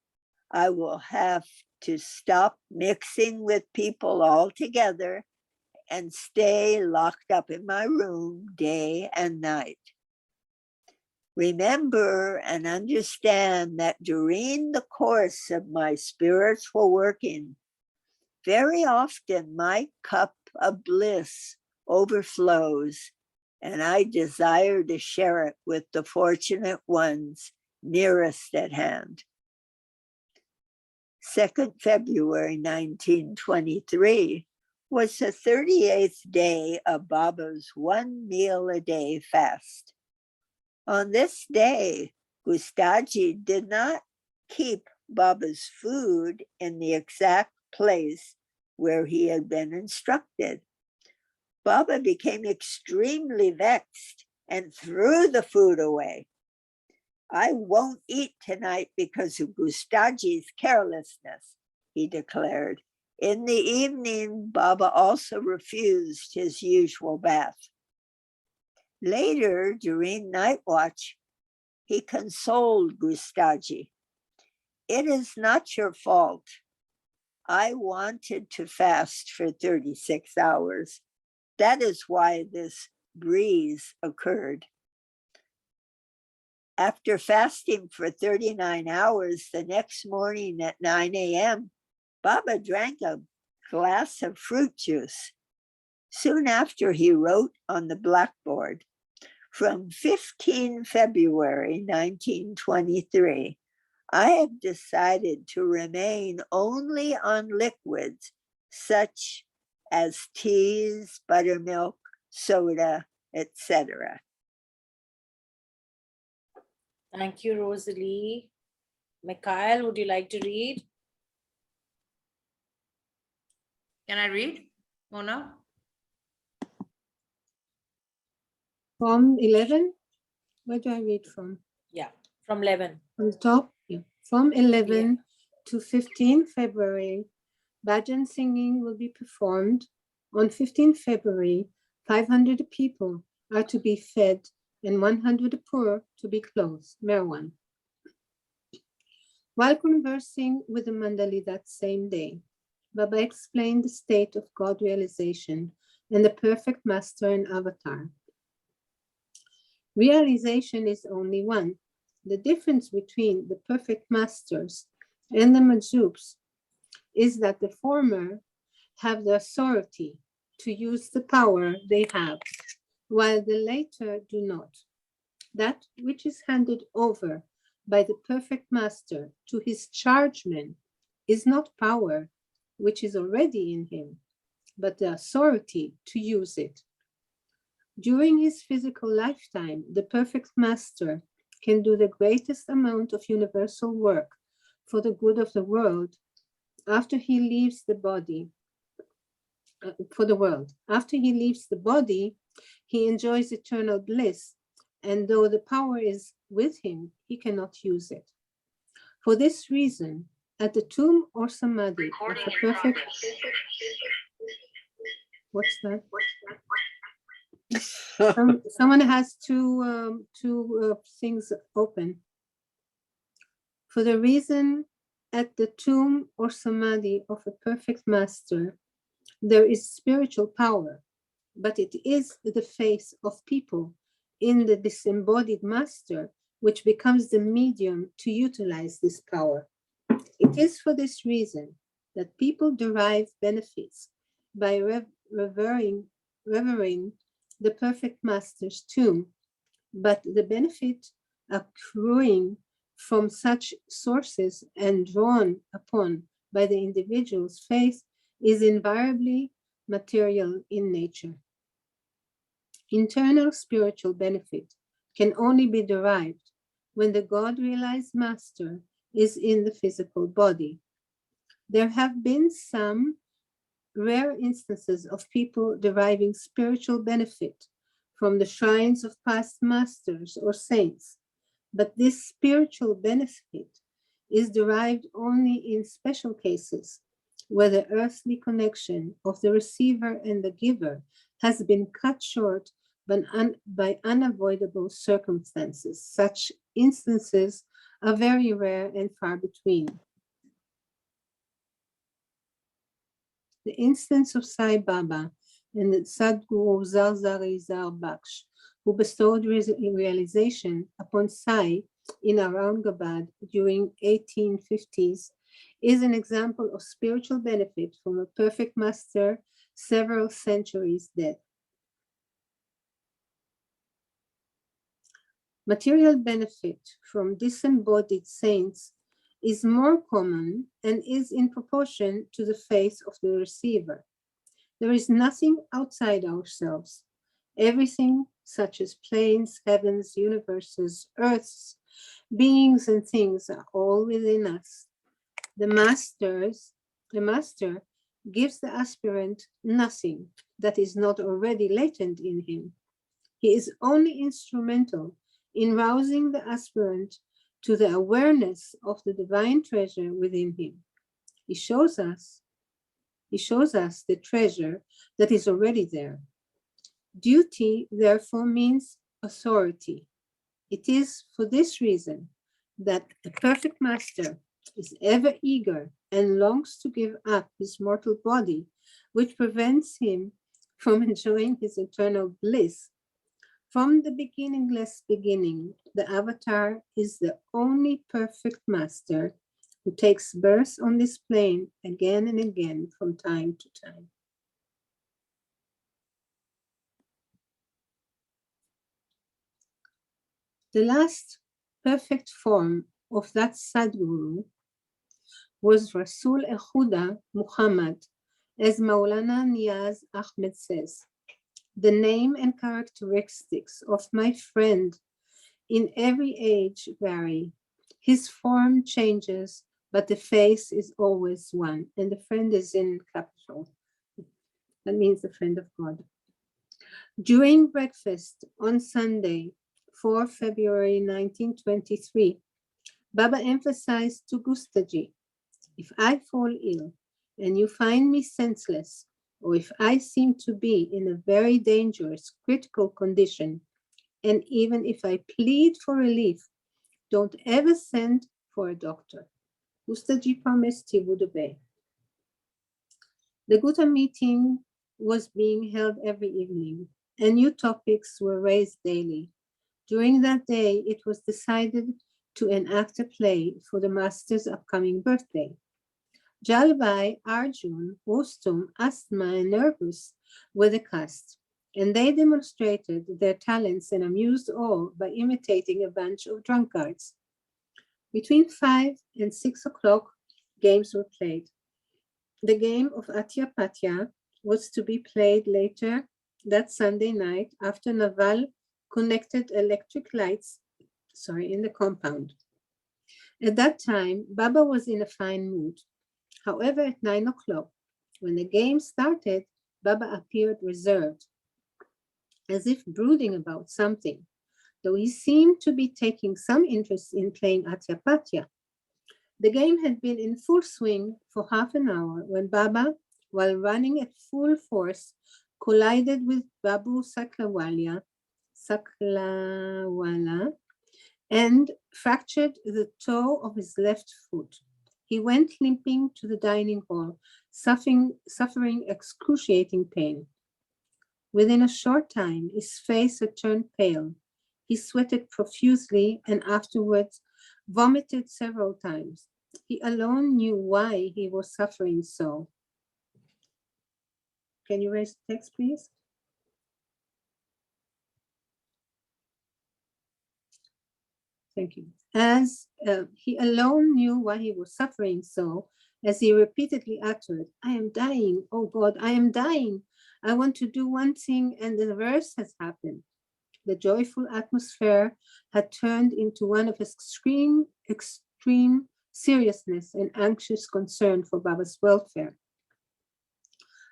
I will have to stop mixing with people altogether and stay locked up in my room day and night. Remember and understand that during the course of my spiritual working, very often my cup of bliss overflows, and I desire to share it with the fortunate ones nearest at hand. 2nd February 1923 was the 38th day of Baba's 1 meal a day fast. On this day, Gustaji did not keep Baba's food in the exact place where he had been instructed. Baba became extremely vexed and threw the food away. "I won't eat tonight because of Gustaji's carelessness," he declared. In the evening, Baba also refused his usual bath. Later, during night watch, he consoled Gustaji. "It is not your fault. I wanted to fast for 36 hours. That is why this breeze occurred." After fasting for 39 hours, the next morning at 9 a.m., Baba drank a glass of fruit juice. Soon after, he wrote on the blackboard, "From 15 February 1923, I have decided to remain only on liquids such as teas, buttermilk, soda, etc." Thank you, Rosalie. Mikhail, would you like to read? Can I read, Mona? From 11? Where do I read from? Yeah, from 11. On the top? Yeah. From 11 to 15 February, bhajan singing will be performed. On 15 February, 500 people are to be fed and 100 poor to be clothed. Merwan. While conversing with the Mandali that same day, Baba explained the state of God realization and the perfect master and avatar. Realization is only one. The difference between the perfect masters and the majubs is that the former have the authority to use the power they have, while the later do not. That which is handed over by the perfect master to his chargemen is not power, which is already in him, but the authority to use it. During his physical lifetime, the perfect master can do the greatest amount of universal work for the good of the world after he leaves the body, for the world. After he leaves the body, he enjoys eternal bliss, and though the power is with him, he cannot use it. For this reason, at the tomb or samadhi of the perfect... What's that? Someone has two things open. For the reason at the tomb or samadhi of a perfect master, there is spiritual power, but it is the face of people in the disembodied master which becomes the medium to utilize this power. It is for this reason that people derive benefits by revering the perfect master's tomb, but the benefit accruing from such sources and drawn upon by the individual's faith is invariably material in nature. Internal spiritual benefit can only be derived when the God-realized master is in the physical body. There have been some rare instances of people deriving spiritual benefit from the shrines of past masters or saints, but this spiritual benefit is derived only in special cases where the earthly connection of the receiver and the giver has been cut short by unavoidable circumstances. Such instances are very rare and far between. The instance of Sai Baba and the Sadguru Zarzari Zarbaksh, who bestowed realization upon Sai in Aurangabad during 1850s, is an example of spiritual benefit from a perfect master several centuries dead. Material benefit from disembodied saints is more common and is in proportion to the faith of the receiver. There is nothing outside ourselves. Everything, such as planes, heavens, universes, earths, beings, and things, are all within us. The master gives the aspirant nothing that is not already latent in him. He is only instrumental in rousing the aspirant to the awareness of the divine treasure within him. He shows us the treasure that is already there. Duty, therefore, means authority. It is for this reason that a perfect master is ever eager and longs to give up his mortal body, which prevents him from enjoying his eternal bliss. From the beginningless beginning, the avatar is the only perfect master who takes birth on this plane again and again from time to time. The last perfect form of that Sadguru was Rasul Ehuda Muhammad, as Maulana Niaz Ahmed says. The name and characteristics of my friend in every age vary. His form changes, but the face is always one, and the friend is in capital. That means the friend of God. During breakfast on Sunday, 4 February 1923, Baba emphasized to Gustaji, if I fall ill and you find me senseless, or if I seem to be in a very dangerous, critical condition, and even if I plead for relief, don't ever send for a doctor. Gustaji promised he would obey. The Gutta meeting was being held every evening, and new topics were raised daily. During that day, it was decided to enact a play for the master's upcoming birthday. Jalbai, Arjun, Rustum, Asma, and Nervous were the cast, and they demonstrated their talents and amused all by imitating a bunch of drunkards. Between 5 and 6 o'clock, games were played. The game of Atya Patya was to be played later that Sunday night after Naval connected electric lights in the compound. At that time, Baba was in a fine mood. However, at 9 o'clock, when the game started, Baba appeared reserved, as if brooding about something, though he seemed to be taking some interest in playing Atya Patya. The game had been in full swing for half an hour when Baba, while running at full force, collided with Babu Saklawala and fractured the toe of his left foot. He went limping to the dining hall, suffering excruciating pain. Within a short time, his face had turned pale. He sweated profusely and afterwards vomited several times. He alone knew why he was suffering so. Can you raise the text, please? Thank you. As he alone knew why he was suffering so, as he repeatedly uttered, I am dying, oh God, I am dying. I want to do one thing and the reverse has happened. The joyful atmosphere had turned into one of extreme seriousness and anxious concern for Baba's welfare.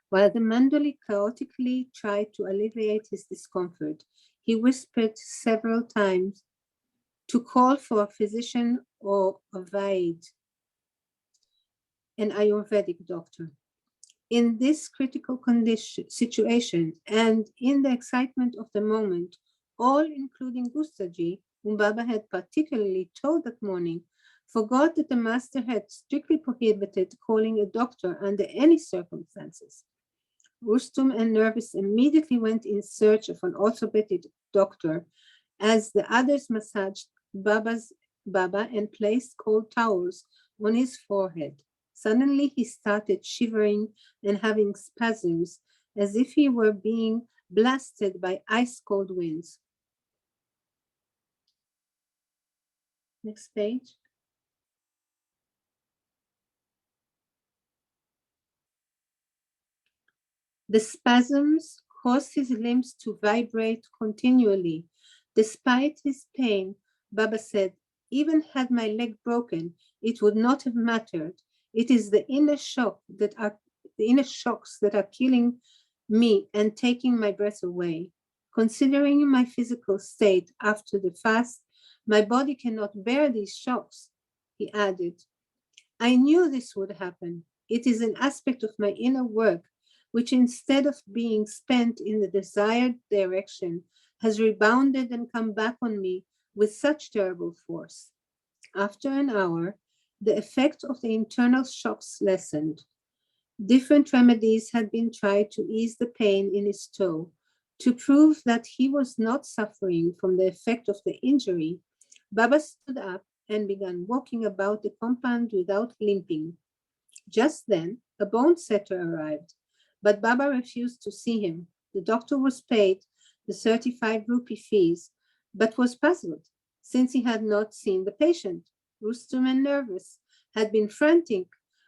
While the Mandoli chaotically tried to alleviate his discomfort, he whispered several times to call for a physician or a Vaid, an Ayurvedic doctor. In this critical situation and in the excitement of the moment, all, including Gustaji, whom Baba had particularly told that morning, forgot that the master had strictly prohibited calling a doctor under any circumstances. Rustum and Nervous immediately went in search of an orthopedic doctor as the others massaged Baba and placed cold towels on his forehead. Suddenly he started shivering and having spasms as if he were being blasted by ice-cold winds. Next page. The spasms caused his limbs to vibrate continually. Despite his pain, Baba said, even had my leg broken, it would not have mattered. It is the inner shocks that are killing me and taking my breath away. Considering my physical state after the fast, my body cannot bear these shocks, he added. I knew this would happen. It is an aspect of my inner work, which instead of being spent in the desired direction, has rebounded and come back on me with such terrible force. After an hour, the effect of the internal shocks lessened. Different remedies had been tried to ease the pain in his toe. To prove that he was not suffering from the effect of the injury, Baba stood up and began walking about the compound without limping. Just then, a bone setter arrived, but Baba refused to see him. The doctor was paid the 35 rupee fees, but was puzzled since he had not seen the patient. Rustum and Nervous had been frantic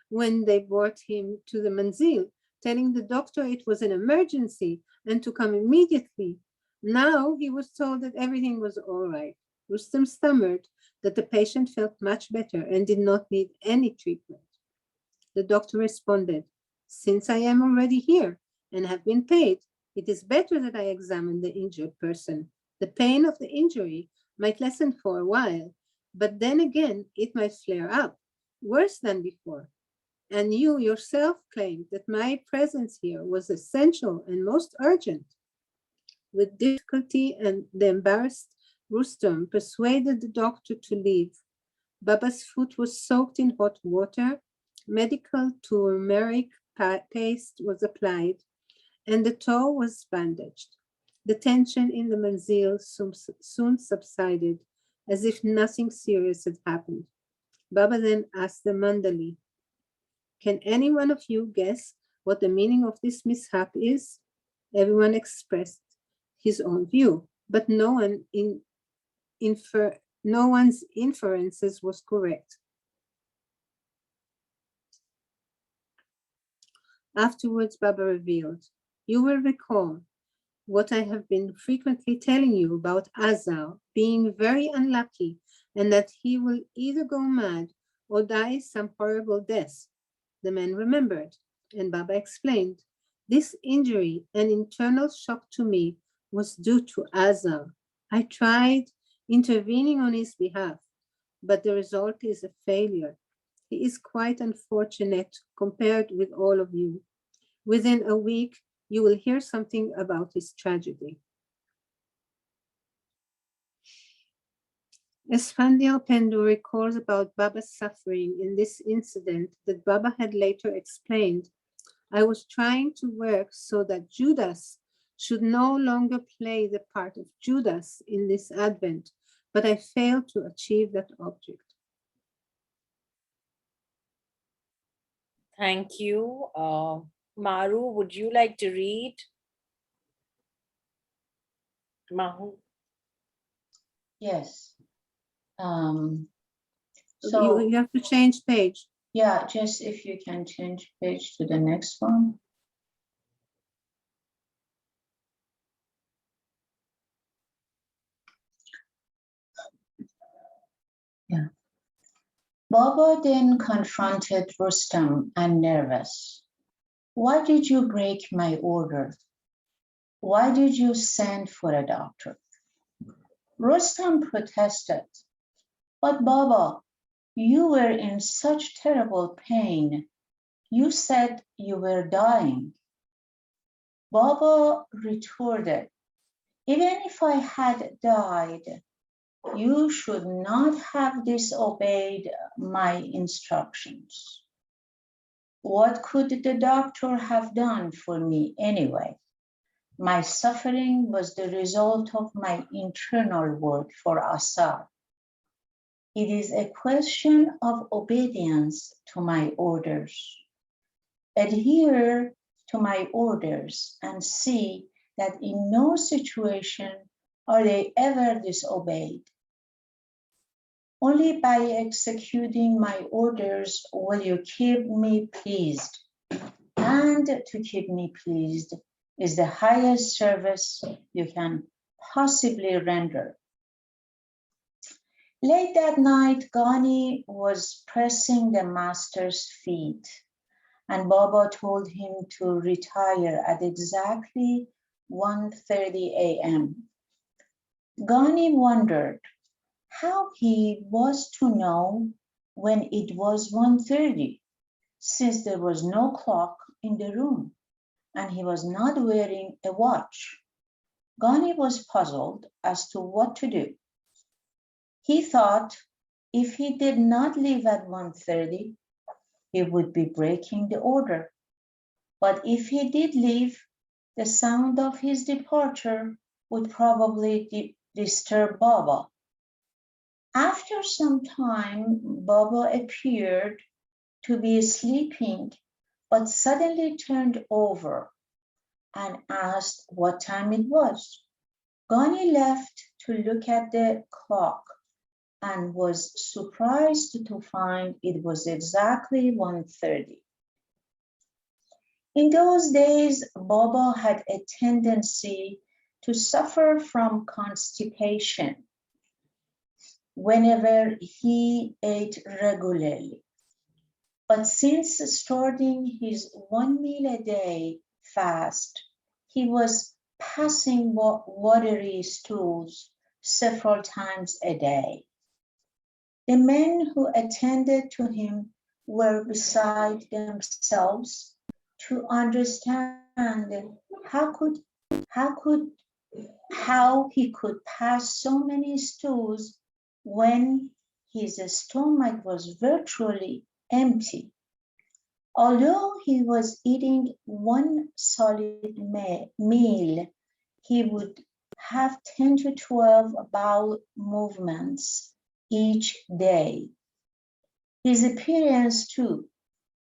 when they brought him to the manzil, telling the doctor it was an emergency and to come immediately. Now he was told that everything was all right. Rustum stammered that the patient felt much better and did not need any treatment. The doctor responded, since I am already here, and have been paid. It is better that I examine the injured person. The pain of the injury might lessen for a while, but then again it might flare up, worse than before. And you yourself claimed that my presence here was essential and most urgent. With difficulty and the embarrassed Rustam persuaded the doctor to leave. Baba's foot was soaked in hot water, medical turmeric paste was applied, and the toe was bandaged. The tension in the manzil soon subsided, as if nothing serious had happened. Baba then asked the mandali, "Can any one of you guess what the meaning of this mishap is?" Everyone expressed his own view, but no one's inferences was correct. Afterwards, Baba revealed, "You will recall what I have been frequently telling you about Azal being very unlucky and that he will either go mad or die some horrible death." The man remembered, and Baba explained, "This injury and internal shock to me was due to Azal. I tried intervening on his behalf, but the result is a failure. He is quite unfortunate compared with all of you. Within a week, you will hear something about his tragedy." Esfandiar Pendu recalls about Baba's suffering in this incident that Baba had later explained. "I was trying to work so that Judas should no longer play the part of Judas in this Advent, but I failed to achieve that object." Thank you. Maru, would you like to read? Mahu. Yes. You So have to change page. yeah, just if you can change page to the next one. Yeah. Baba then confronted Rustam and nervous. "Why did you break my order? Why did you send for a doctor?" Rustam protested, "But Baba, you were in such terrible pain. You said you were dying." Baba retorted, "Even if I had died, you should not have disobeyed my instructions. What could the doctor have done for me anyway? My suffering was the result of my internal work for Assad. It is a question of obedience to my orders. Adhere to my orders and see that in no situation are they ever disobeyed. Only by executing my orders will you keep me pleased. And to keep me pleased is the highest service you can possibly render." Late that night, Ghani was pressing the master's feet, and Baba told him to retire at exactly 1:30 a.m. Ghani wondered how he was to know when it was 1:30, since there was no clock in the room and he was not wearing a watch. Ghani was puzzled as to what to do. He thought if he did not leave at 1:30, he would be breaking the order. But if he did leave, the sound of his departure would probably disturb Baba. After some time, Baba appeared to be sleeping, but suddenly turned over and asked what time it was. Ghani left to look at the clock and was surprised to find it was exactly 1:30. In those days, Baba had a tendency to suffer from constipation whenever he ate regularly. But since starting his one meal a day fast. He was passing watery stools several times a day. The men who attended to him were beside themselves to understand how he could pass so many stools when his stomach was virtually empty. Although he was eating one solid meal, he would have 10 to 12 bowel movements each day. His appearance, too,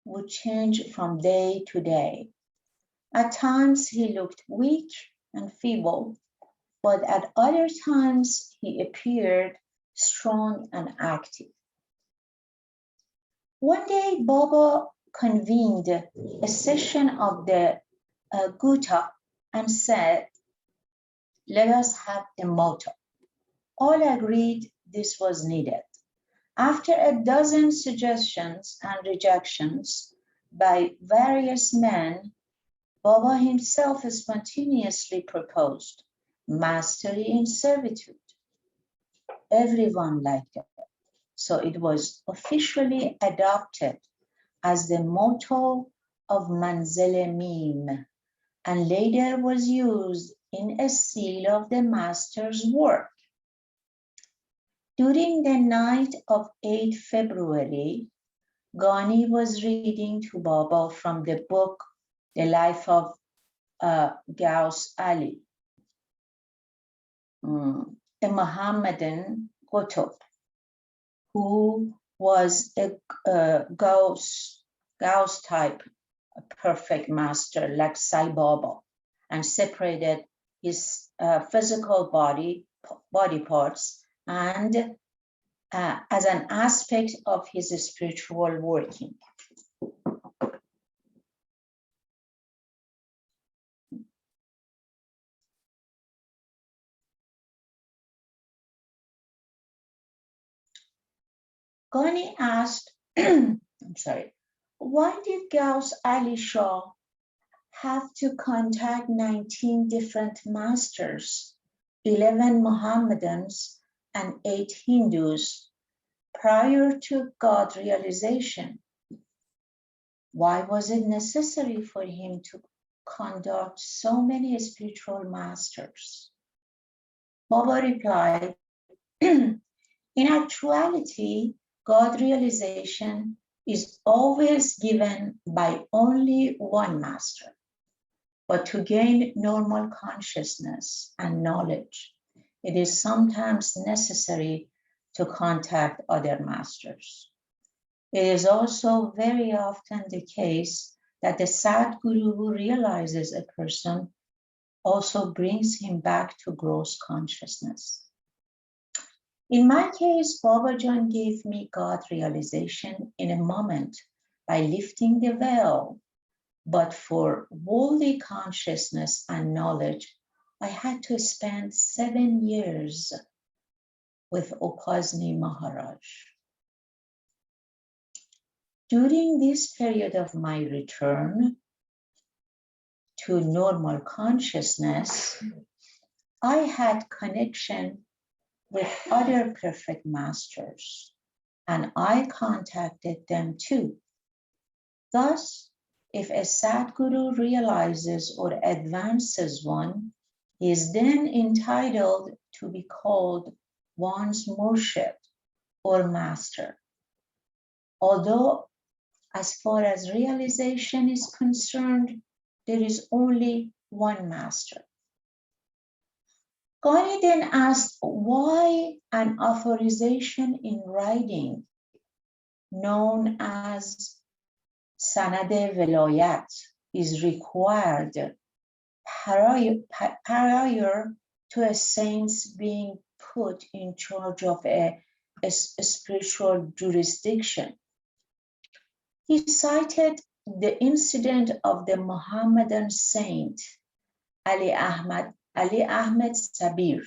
would change from day to day. At times, he looked weak and feeble, but at other times, he appeared strong and active. One day, Baba convened a session of the Gutta and said, "Let us have a motto." All agreed this was needed. After a dozen suggestions and rejections by various men, Baba himself spontaneously proposed mastery in servitude. Everyone liked it, so it was officially adopted as the motto of Manzil Mim, and later was used in a seal of the master's work. During the night of 8 February, Ghani was reading to Baba from the book The Life of Ghaus Ali, a Mohammedan Qutb, who was a Ghaus type, a perfect master like Sai Baba, and separated his physical body parts and as an aspect of his spiritual working. Ghani asked, why did Ghaus Ali Shah have to contact 19 different masters, 11 Mohammedans, and 8 Hindus prior to God realization? Why was it necessary for him to conduct so many spiritual masters? Baba replied, in actuality, God realization is always given by only one master. But to gain normal consciousness and knowledge, it is sometimes necessary to contact other masters. It is also very often the case that the Sadguru who realizes a person also brings him back to gross consciousness. In my case, Babajan gave me God realization in a moment by lifting the veil. But for worldly consciousness and knowledge, I had to spend 7 years with Upasni Maharaj. During this period of my return to normal consciousness, I had connection with other perfect masters, and I contacted them too. Thus, if a Sadguru realizes or advances one, he is then entitled to be called one's Murshid or master. Although, as far as realization is concerned, there is only one master. Ghani then asked why an authorization in writing known as Sanad Velayat is required prior to a saint's being put in charge of a spiritual jurisdiction. He cited the incident of the Mohammedan saint Ali Ahmed Sabir,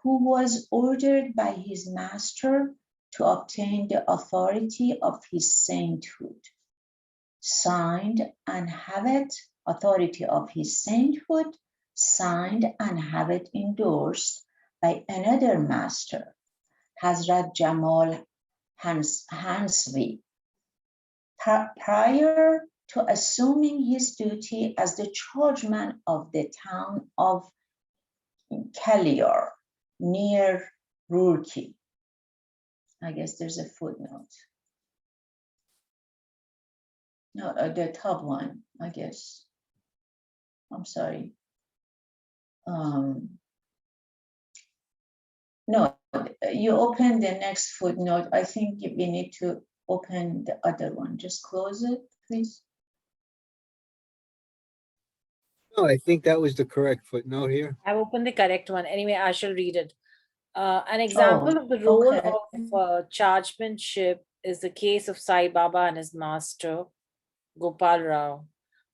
who was ordered by his master to obtain the authority of his sainthood, signed and have it authority of his sainthood, signed and have it endorsed by another master, Hazrat Jamal Hansvi. Prior to assuming his duty as the chargeman of the town of Kalior near Roorkee. I guess there's a footnote. No, the top one, I guess. I'm sorry. No, you open the next footnote. I think we need to open the other one. Just close it, please. No, I think that was the correct footnote here. I've opened the correct one. Anyway, I shall read it. An example of the role okay. of chargemanship is the case of Sai Baba and his master, Gopal Rao,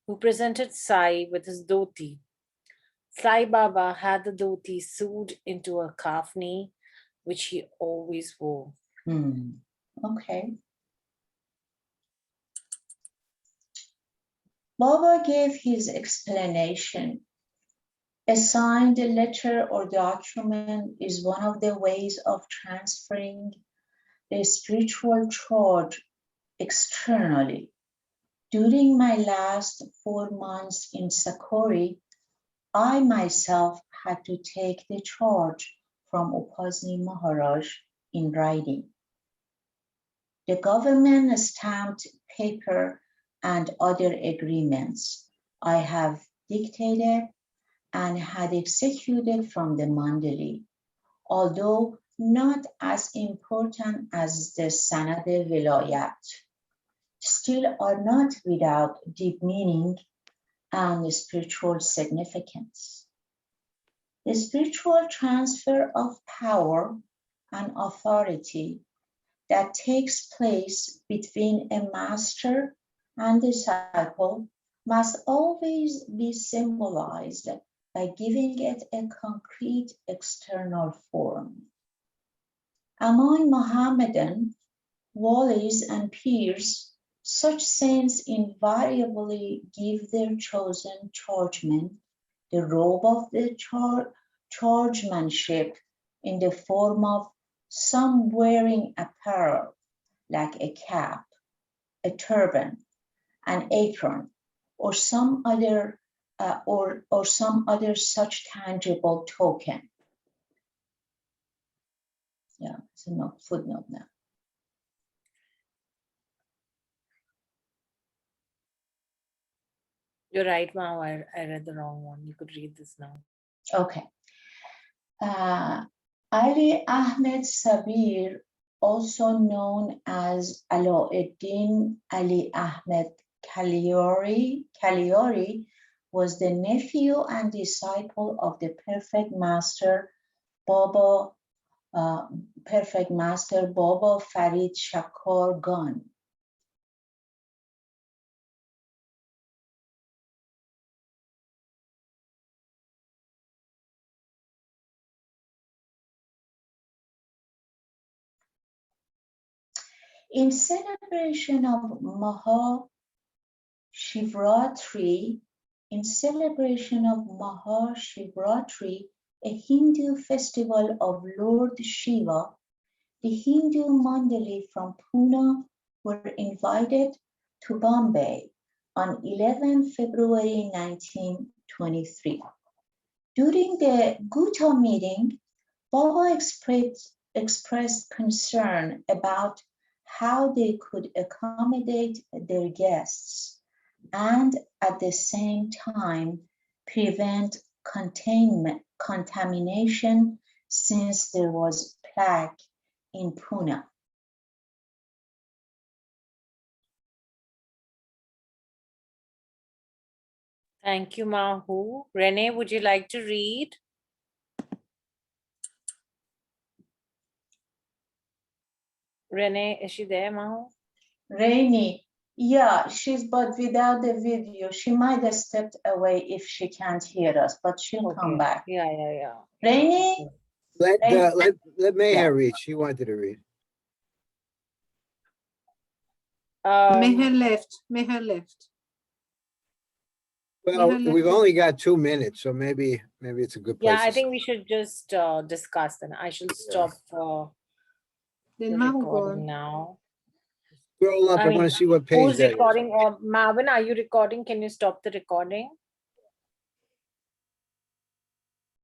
who presented Sai with his dhoti. Sai Baba had the dhoti sewed into a kafni, which he always wore. Okay. Baba gave his explanation. A signed letter or document is one of the ways of transferring a spiritual charge externally. During my last 4 months in Sakori, I myself had to take the charge from Upasni Maharaj in writing. The government stamped paper and other agreements I have dictated and had executed from the Mandali, although not as important as the Sanad-e Vilayat, still are not without deep meaning and spiritual significance. The spiritual transfer of power and authority that takes place between a master and disciple must always be symbolized by giving it a concrete external form. Among Mohammedan walis and peers, such saints invariably give their chosen chargeman the robe of the chargemanship in the form of some wearing apparel like a cap, a turban, an apron, or some other such tangible token. Yeah, it's a footnote now. You're right, Mao. I read the wrong one. You could read this now. Okay. Ali Ahmed Sabir, also known as Alauddin Ali Ahmed Kaliori, was the nephew and disciple of the perfect master Baba Farid Shakar Gan. In celebration of MEHER Shivratri, a Hindu festival of Lord Shiva, the Hindu Mandali from Pune were invited to Bombay on 11 February 1923. During the Gutta meeting, Baba expressed concern about how they could accommodate their guests and at the same time prevent contamination since there was plague in Pune. Thank you, Mahu. Renee, would you like to read? Renee, is she there, Mahu? Rainy, yeah, she's but without the video. She might have stepped away if she can't hear us, but she'll come back. Yeah. Rainy? Let Meher Yeah. read. She wanted to read. Meher left. Well, Meher, we've let's- only got 2 minutes, so maybe it's a good place. Yeah, I to think we should just discuss, and I shall stop the Then Mahu go recording on. now. Scroll up. I I mean, want to see what page Who's that is. recording? Marvin, are you recording? Can you stop the recording?